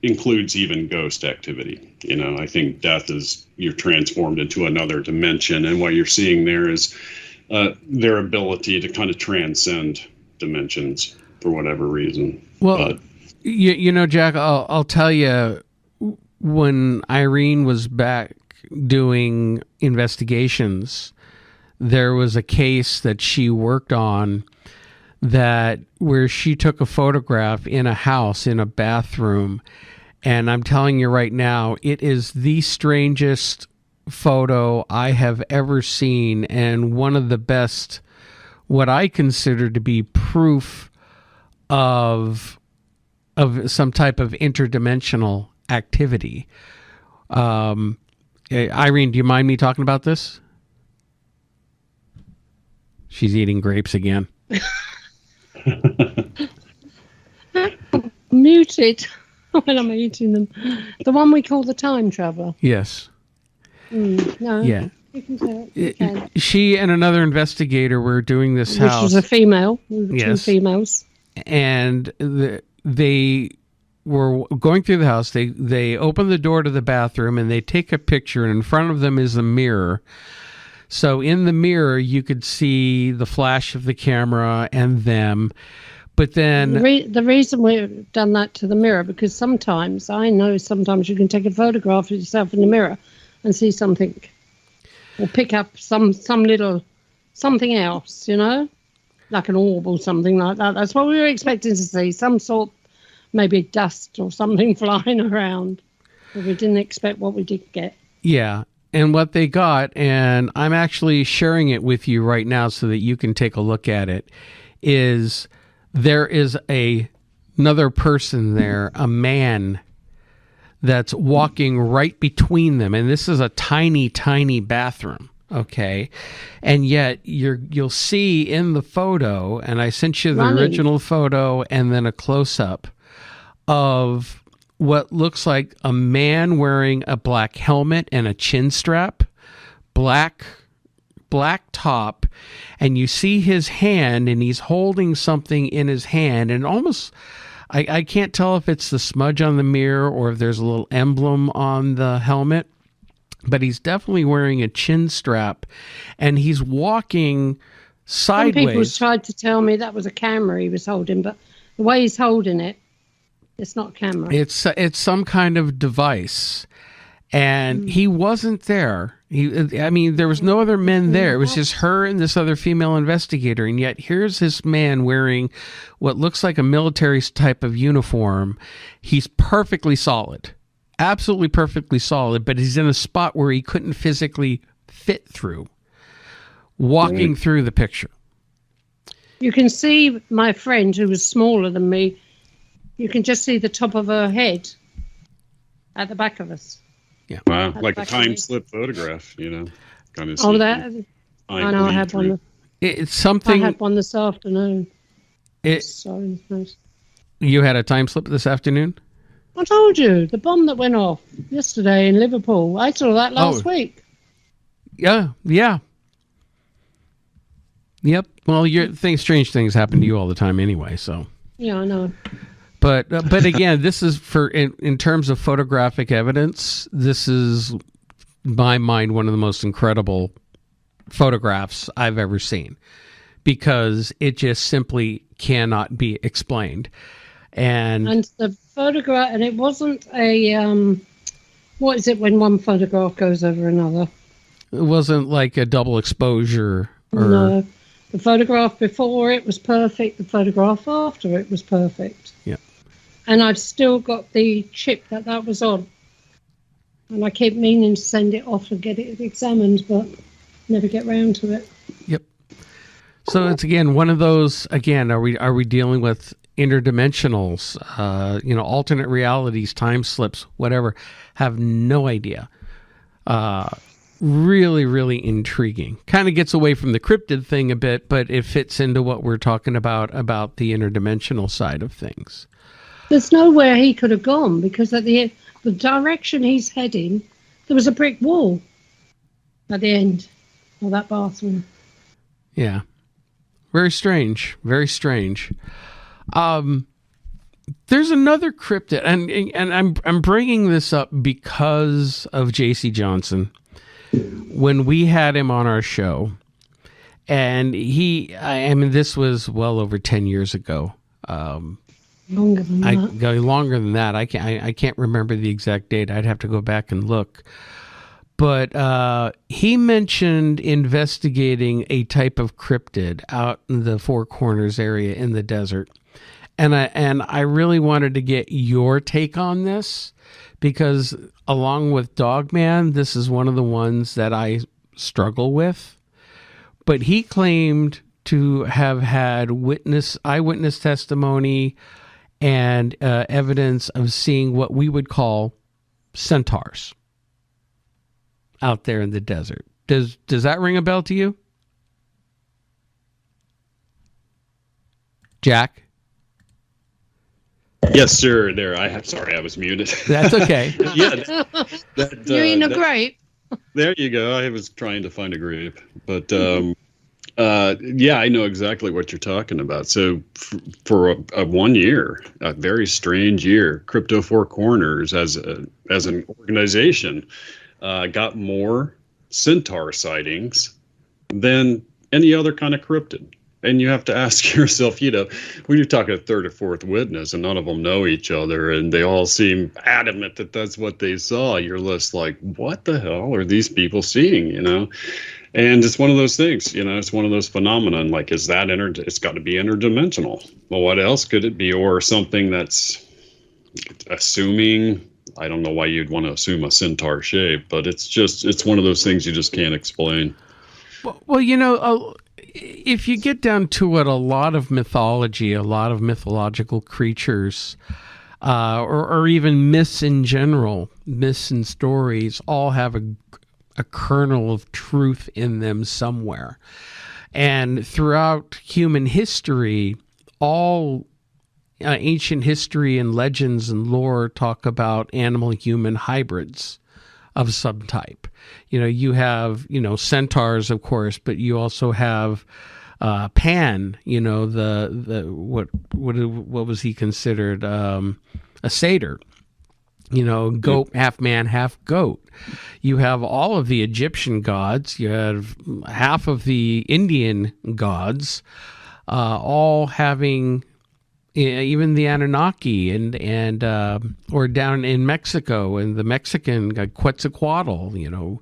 Speaker 10: includes even ghost activity. I think death is you're transformed into another dimension, and what you're seeing there is their ability to kind of transcend dimensions for whatever reason.
Speaker 9: Well, Jack, I'll tell you, when Irene was back doing investigations, there was a case that she worked on where she took a photograph in a house, in a bathroom. And I'm telling you right now, it is the strangest photo I have ever seen, and one of the best, what I consider to be proof of some type of interdimensional activity. Irene, do you mind me talking about this? She's eating grapes again.
Speaker 8: Muted when I'm eating them. The one we call the time traveler.
Speaker 9: Yes.
Speaker 8: No.
Speaker 9: Yeah.
Speaker 8: You can tell. You can.
Speaker 9: She and another investigator were doing this house.
Speaker 8: Which was a female.
Speaker 9: Yes.
Speaker 8: Two females.
Speaker 9: And they were going through the house. They open the door to the bathroom and they take a picture, and in front of them is a mirror. So in the mirror, you could see the flash of the camera and them. But then
Speaker 8: the reason we've done that to the mirror, because sometimes you can take a photograph of yourself in the mirror and see something, or pick up some little something else, like an orb or something like that. That's what we were expecting to see, some sort, maybe dust or something flying around. But we didn't expect what we did get. Yeah.
Speaker 9: And what they got, and I'm actually sharing it with you right now so that you can take a look at it, is there is another person there, a man that's walking right between them. And this is a tiny, tiny bathroom, okay? And yet you'll see in the photo, and I sent you the original photo and then a close-up of what looks like a man wearing a black helmet and a chin strap, black top, and you see his hand, and he's holding something in his hand, and almost, I can't tell if it's the smudge on the mirror or if there's a little emblem on the helmet, but he's definitely wearing a chin strap, and he's walking sideways.
Speaker 8: Some people tried to tell me that was a camera he was holding, but the way he's holding it, it's not a camera.
Speaker 9: It's some kind of device. And he wasn't there. There was no other men there. It was just her and this other female investigator. And yet here's this man wearing what looks like a military type of uniform. He's perfectly solid, absolutely perfectly solid, but he's in a spot where he couldn't physically fit through, walking through the picture.
Speaker 8: You can see my friend, who was smaller than me, you can just see the top of her head at the back of us.
Speaker 9: Yeah.
Speaker 10: Wow, like a time slip photograph, kind of.
Speaker 8: Oh, that. I know. I had one.
Speaker 9: It's something.
Speaker 8: I had one this afternoon.
Speaker 9: Sorry. You had a time slip this afternoon?
Speaker 8: I told you, the bomb that went off yesterday in Liverpool. I saw that last week.
Speaker 9: Yeah. Yep. Well, strange things happen to you all the time anyway, so.
Speaker 8: Yeah, I know.
Speaker 9: But again, this is in terms of photographic evidence, this is, in my mind, one of the most incredible photographs I've ever seen, because it just simply cannot be explained. And the photograph, and it wasn't a, what is it when one photograph goes over another? It wasn't like a double exposure.
Speaker 8: No. The photograph before it was perfect. The photograph after it was perfect.
Speaker 9: Yeah.
Speaker 8: And I've still got the chip that was on. And I keep meaning to send it off and get it examined, but never get round to it.
Speaker 9: Yep. So it's, again, one of those, again, are we dealing with interdimensionals, alternate realities, time slips, whatever? Have no idea. Really, really intriguing. Kind of gets away from the cryptid thing a bit, but it fits into what we're talking about the interdimensional side of things.
Speaker 8: There's nowhere he could have gone, because at the direction he's heading, there was a brick wall at the end of that bathroom.
Speaker 9: Yeah. Very strange. Very strange. There's another cryptid, and I'm bringing this up because of J.C. Johnson. When we had him on our show, and this was well over 10 years ago.
Speaker 8: Longer than that.
Speaker 9: Longer than that. I can't remember the exact date. I'd have to go back and look. But he mentioned investigating a type of cryptid out in the Four Corners area in the desert. And I really wanted to get your take on this, because along with Dogman, this is one of the ones that I struggle with. But he claimed to have had eyewitness testimony and evidence of seeing what we would call centaurs out there in the desert. Does that ring a bell to you, Jack?
Speaker 10: Yes, sir. Sorry, I was muted.
Speaker 9: That's okay.
Speaker 10: Yeah.
Speaker 8: You're in a grape.
Speaker 10: There you go. I was trying to find a grape, but yeah, I know exactly what you're talking about. So for a 1 year, a very strange year, Crypto Four Corners as an organization got more centaur sightings than any other kind of cryptid. And you have to ask yourself, when you're talking a third or fourth witness and none of them know each other and they all seem adamant that that's what they saw, you're just like, what the hell are these people seeing, And it's one of those things, it's one of those phenomena. Like, is that it's got to be interdimensional. Well, what else could it be? Or something that's assuming, I don't know why you'd want to assume a centaur shape, but it's one of those things you just can't explain.
Speaker 9: Well, if you get down to it, a lot of mythology, a lot of mythological creatures, or even myths in general, myths and stories, all have a kernel of truth in them somewhere. And throughout human history, all ancient history and legends and lore talk about animal-human hybrids of some type. You have, centaurs, of course, but you also have Pan, what was he considered? A satyr, goat, half man, half goat. You have all of the Egyptian gods. You have half of the Indian gods, all having, even the Anunnaki and or down in Mexico, and the Mexican Quetzalcoatl,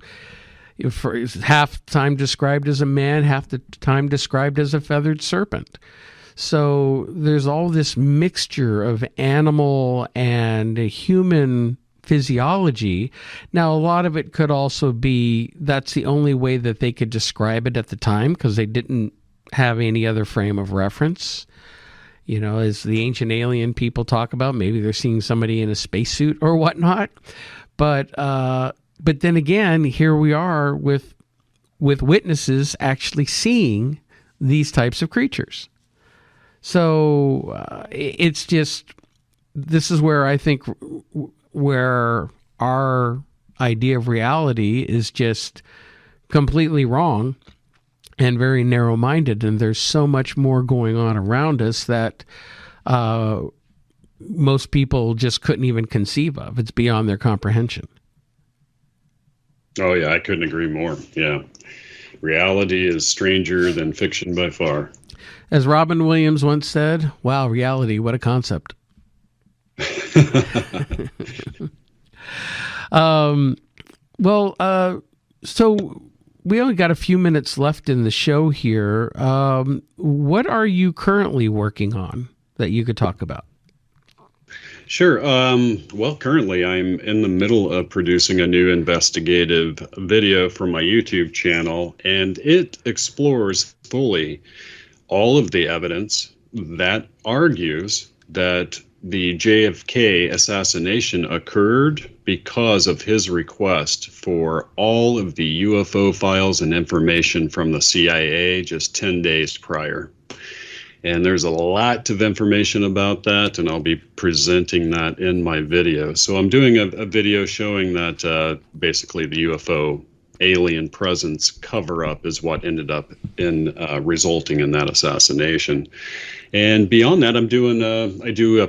Speaker 9: for half the time described as a man, half the time described as a feathered serpent. So there's all this mixture of animal and human physiology. Now, a lot of it could also be that's the only way that they could describe it at the time, because they didn't have any other frame of reference. As the ancient alien people talk about, maybe they're seeing somebody in a spacesuit or whatnot. But then again, here we are with witnesses actually seeing these types of creatures. So it's just, this is where I think where our idea of reality is just completely wrong and very narrow-minded, and there's so much more going on around us that most people just couldn't even conceive of. It's beyond their comprehension.
Speaker 10: Oh, yeah, I couldn't agree more. Yeah. Reality is stranger than fiction by far.
Speaker 9: As Robin Williams once said, wow, reality, what a concept. So we only got a few minutes left in the show here. What are you currently working on that you could talk about?
Speaker 10: Sure. Well, currently I'm in the middle of producing a new investigative video for my YouTube channel, and it explores fully all of the evidence that argues that the JFK assassination occurred because of his request for all of the UFO files and information from the CIA just 10 days prior. And there's a lot of information about that, and I'll be presenting that in my video. So I'm doing a video showing that basically the UFO alien presence cover-up is what ended up in resulting in that assassination. And beyond that, I do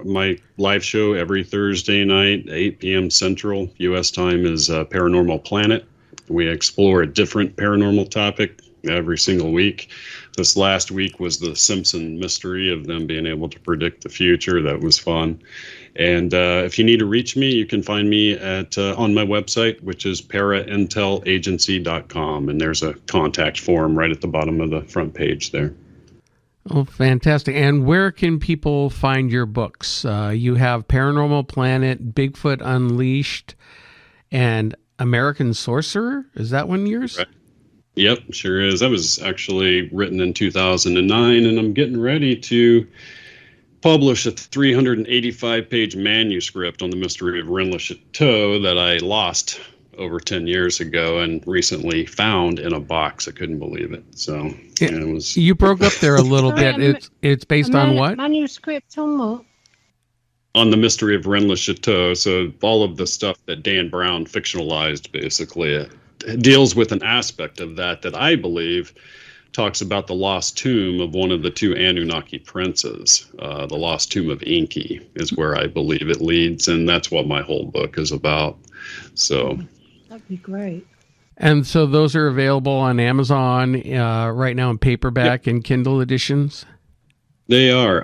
Speaker 10: my live show every Thursday night, 8 p.m. Central U.S. time is Paranormal Planet. We explore a different paranormal topic every single week. This last week was the Simpson mystery of them being able to predict the future. That was fun. And if you need to reach me, you can find me at on my website, which is paraintelagency.com. And there's a contact form right at the bottom of the front page there.
Speaker 9: Oh, fantastic. And where can people find your books? You have Paranormal Planet, Bigfoot Unleashed, and American Sorcerer. Is that one yours?
Speaker 10: Right. Yep, sure is. That was actually written in 2009, and I'm getting ready to publish a 385-page manuscript on the mystery of Rennes le Chateau that I lost over 10 years ago and recently found in a box. I couldn't believe it. So
Speaker 9: it
Speaker 10: was.
Speaker 9: You broke up there a little bit. It's based on what?
Speaker 8: Manuscript on what?
Speaker 10: On the mystery of Rennes le Chateau. So all of the stuff that Dan Brown fictionalized, basically, it deals with an aspect of that I believe talks about the lost tomb of one of the two Anunnaki princes. The lost tomb of Enki is where I believe it leads, and that's what my whole book is about. So
Speaker 8: that'd be great.
Speaker 9: And so those are available on Amazon right now in paperback and Kindle editions?
Speaker 10: They are,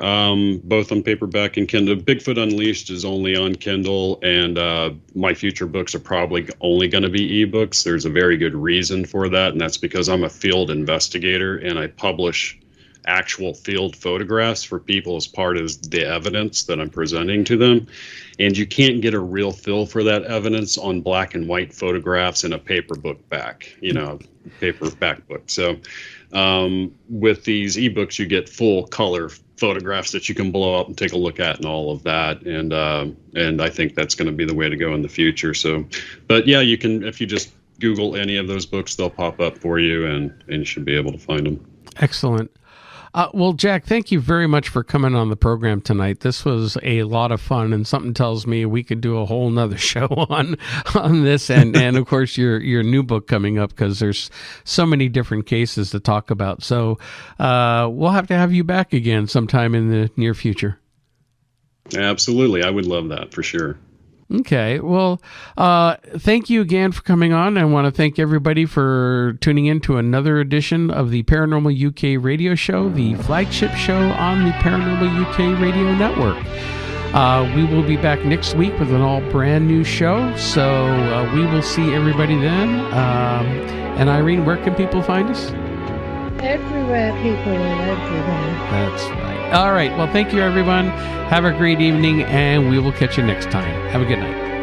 Speaker 10: both on paperback and Kindle. Bigfoot Unleashed is only on Kindle, and my future books are probably only going to be ebooks. There's a very good reason for that, and that's because I'm a field investigator, and I publish actual field photographs for people as part of the evidence that I'm presenting to them. And you can't get a real feel for that evidence on black and white photographs in a paper book back, paperback book. So with these ebooks, you get full color photographs that you can blow up and take a look at and all of that. And I think that's going to be the way to go in the future. So, but yeah, you can, if you just Google any of those books, they'll pop up for you and you should be able to find them.
Speaker 9: Excellent. Well, Jack, thank you very much for coming on the program tonight. This was a lot of fun, and something tells me we could do a whole nother show on this, and of course your new book coming up, because there's so many different cases to talk about. So we'll have to have you back again sometime in the near future.
Speaker 10: Absolutely. I would love that for sure.
Speaker 9: Okay. Well, thank you again for coming on. I want to thank everybody for tuning in to another edition of the Paranormal UK Radio Show, the flagship show on the Paranormal UK Radio Network. We will be back next week with an all brand new show. So we will see everybody then. And Irene, where can people find us?
Speaker 8: Everywhere, people, everywhere.
Speaker 9: That's right. All right. Well, thank you, everyone. Have a great evening, and we will catch you next time. Have a good night.